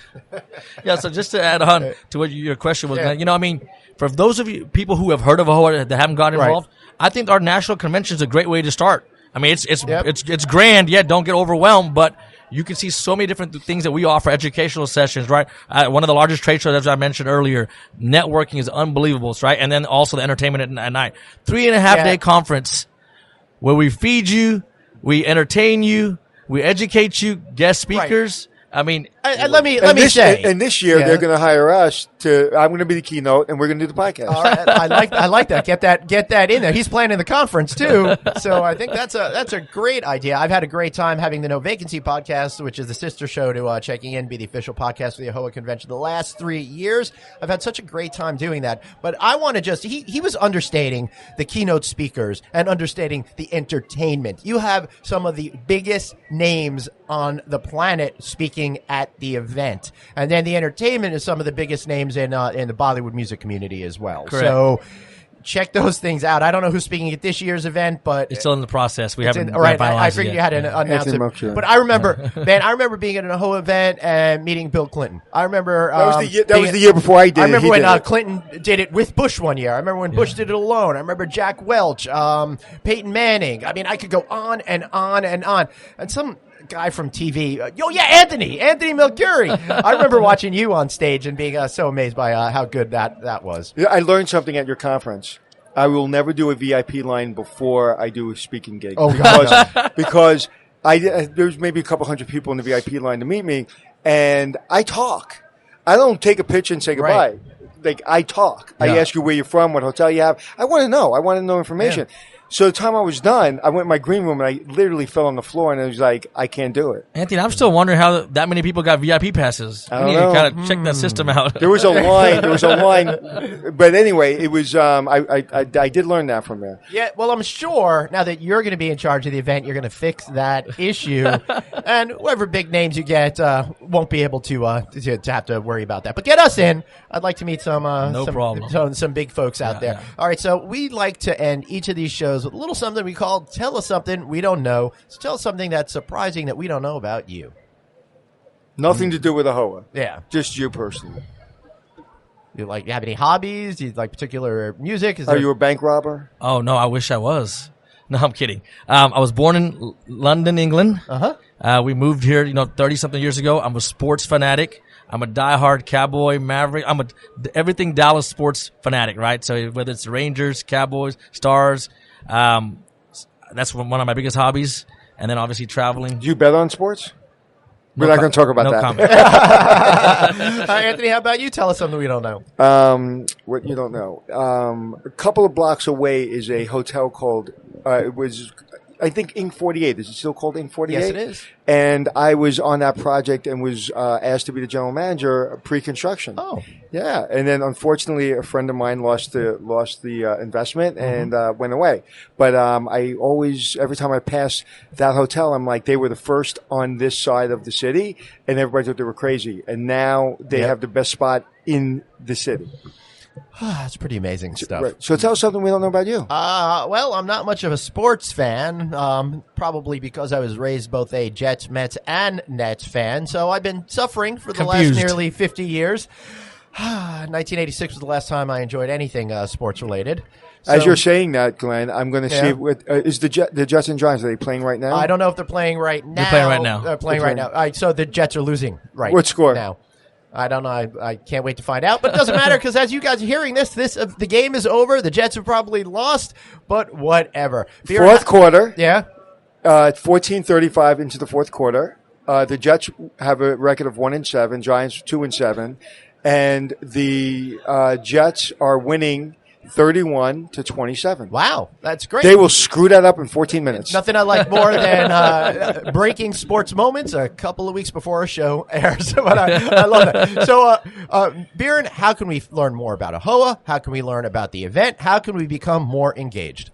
Yeah. So just to add on to what your question was, you know, I mean, for those of you people who have heard of AAHOA that haven't gotten involved, I think our national convention is a great way to start. I mean, it's grand. Yeah. Don't get overwhelmed, but you can see so many different things that we offer, educational sessions, right? One of the largest trade shows, as I mentioned earlier, networking is unbelievable, right? And then also the entertainment at night. 3.5 day conference where we feed you, we entertain you, we educate you, guest speakers. I mean, let me say, and this year they're going to hire us I'm going to be the keynote, and we're going to do the podcast. All right, I like that. Get that in there. He's planning the conference too, so I think that's a great idea. I've had a great time having the No Vacancy podcast, which is the sister show to Checking In, be the official podcast for the AAHOA convention. The last 3 years, I've had such a great time doing that. But I want to he was understating the keynote speakers and understating the entertainment. You have some of the biggest names on the planet speaking at the event, and then the entertainment is some of the biggest names in the Bollywood music community as well. Correct. So check those things out. I don't know who's speaking at this year's event, but it's still in the process. We haven't. I figured you had to announce it. But I remember, man, I remember being at an AAHOA event and meeting Bill Clinton. I remember that was the year before I did. I remember when Clinton did it with Bush one year. I remember when Bush did it alone. I remember Jack Welch, Peyton Manning. I mean, I could go on and on and on. And some guy from TV. Anthony Milcuri. I remember watching you on stage and being so amazed by how good that was. Yeah, I learned something at your conference. I will never do a VIP line before I do a speaking gig. Oh, because there's maybe a couple hundred people in the VIP line to meet me, and I talk. I don't take a picture and say goodbye. Right. Like, I talk. Yeah. I ask you where you're from, what hotel you have. I want to know. I want to know information. Yeah. So the time I was done, I went in my green room and I literally fell on the floor and I was like, I can't do it. Anthony, I'm still wondering how that many people got VIP passes. I need don't know. to kind of check that system out. There was a line. But anyway, it was, I did learn that from there. Yeah, well, I'm sure now that you're going to be in charge of the event, you're going to fix that issue. And whoever big names you get won't be able to have to worry about that. But get us in. I'd like to meet some big folks out there. Yeah. All right, so we like to end each of these shows with a little something we call Tell Us Something We Don't Know. So tell us something that's surprising that we don't know about you. Nothing to do with AAHOA. Yeah. Just you personally. You have any hobbies? Do you like particular music? Are you a bank robber? Oh, no, I wish I was. No, I'm kidding. I was born in London, England. We moved here, 30-something years ago. I'm a sports fanatic. I'm a diehard Cowboy Maverick. I'm a everything Dallas sports fanatic, right? So whether it's Rangers, Cowboys, Stars, that's one of my biggest hobbies. And then obviously traveling. Do you bet on sports? We're not going to talk about that. Comment. Anthony, how about you? Tell us something we don't know. What you don't know. A couple of blocks away is a hotel called, it was, I think, Inc. 48. Is it still called Inc. 48? Yes, it is. And I was on that project and was asked to be the general manager pre-construction. Oh. Yeah. And then, unfortunately, a friend of mine lost the investment and went away. But I always, every time I pass that hotel, I'm like, they were the first on this side of the city, and everybody thought they were crazy. And now they have the best spot in the city. That's pretty amazing stuff. Right. So tell us something we don't know about you. Well, I'm not much of a sports fan, probably because I was raised both a Jets, Mets, and Nets fan. So I've been suffering for the last nearly 50 years. 1986 was the last time I enjoyed anything sports related. So, as you're saying that, Glenn, I'm going to see is the Jets and Giants, are they playing right now? I don't know if they're playing right now. They're playing right now. They're playing right now. All right, so the Jets are losing right What score? now. I don't know. I can't wait to find out. But it doesn't matter because as you guys are hearing this the game is over. The Jets have probably lost, but whatever. Fourth quarter. Yeah. 14:35 into the fourth quarter. The Jets have a record of 1-7. Giants 2-7, and the Jets are winning 31-27. Wow, that's great. They will screw that up in 14 minutes. Nothing I like more than breaking sports moments a couple of weeks before a show airs. But I love that. So, Biran, how can we learn more about AAHOA? How can we learn about the event? How can we become more engaged?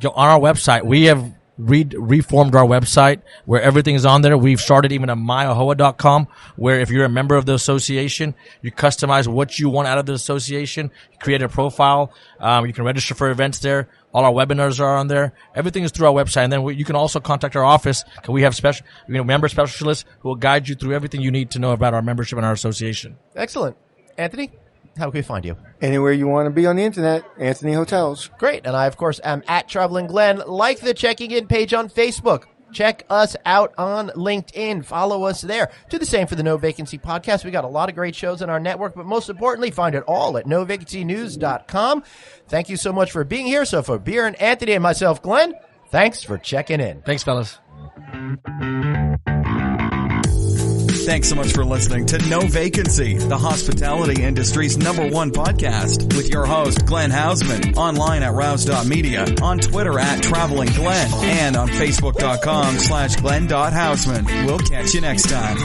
On our website, we have reformed our website where everything is on there. We've started even at myahoa.com where if you're a member of the association, you customize what you want out of the association. You create a profile. You can register for events there. All our webinars are on there. Everything is through our website. And then you can also contact our office. We have member specialists who will guide you through everything you need to know about our membership and our association. Excellent. Anthony, how can we find you? Anywhere you want to be on the internet, Anthony Hotels. Great. And I, of course, am at Traveling Glenn. Like the checking in page on Facebook. Check us out on LinkedIn. Follow us there. Do the same for the No Vacancy podcast. We got a lot of great shows on our network, but most importantly, find it all at novacancynews.com. Thank you so much for being here. So for Biran, Anthony, and myself, Glenn, thanks for checking in. Thanks, fellas. Thanks so much for listening to No Vacancy, the hospitality industry's #1 podcast with your host, Glenn Hausman, online at rouse.media, on Twitter at Traveling Glenn, and on Facebook.com/Glenn.Hausman. We'll catch you next time.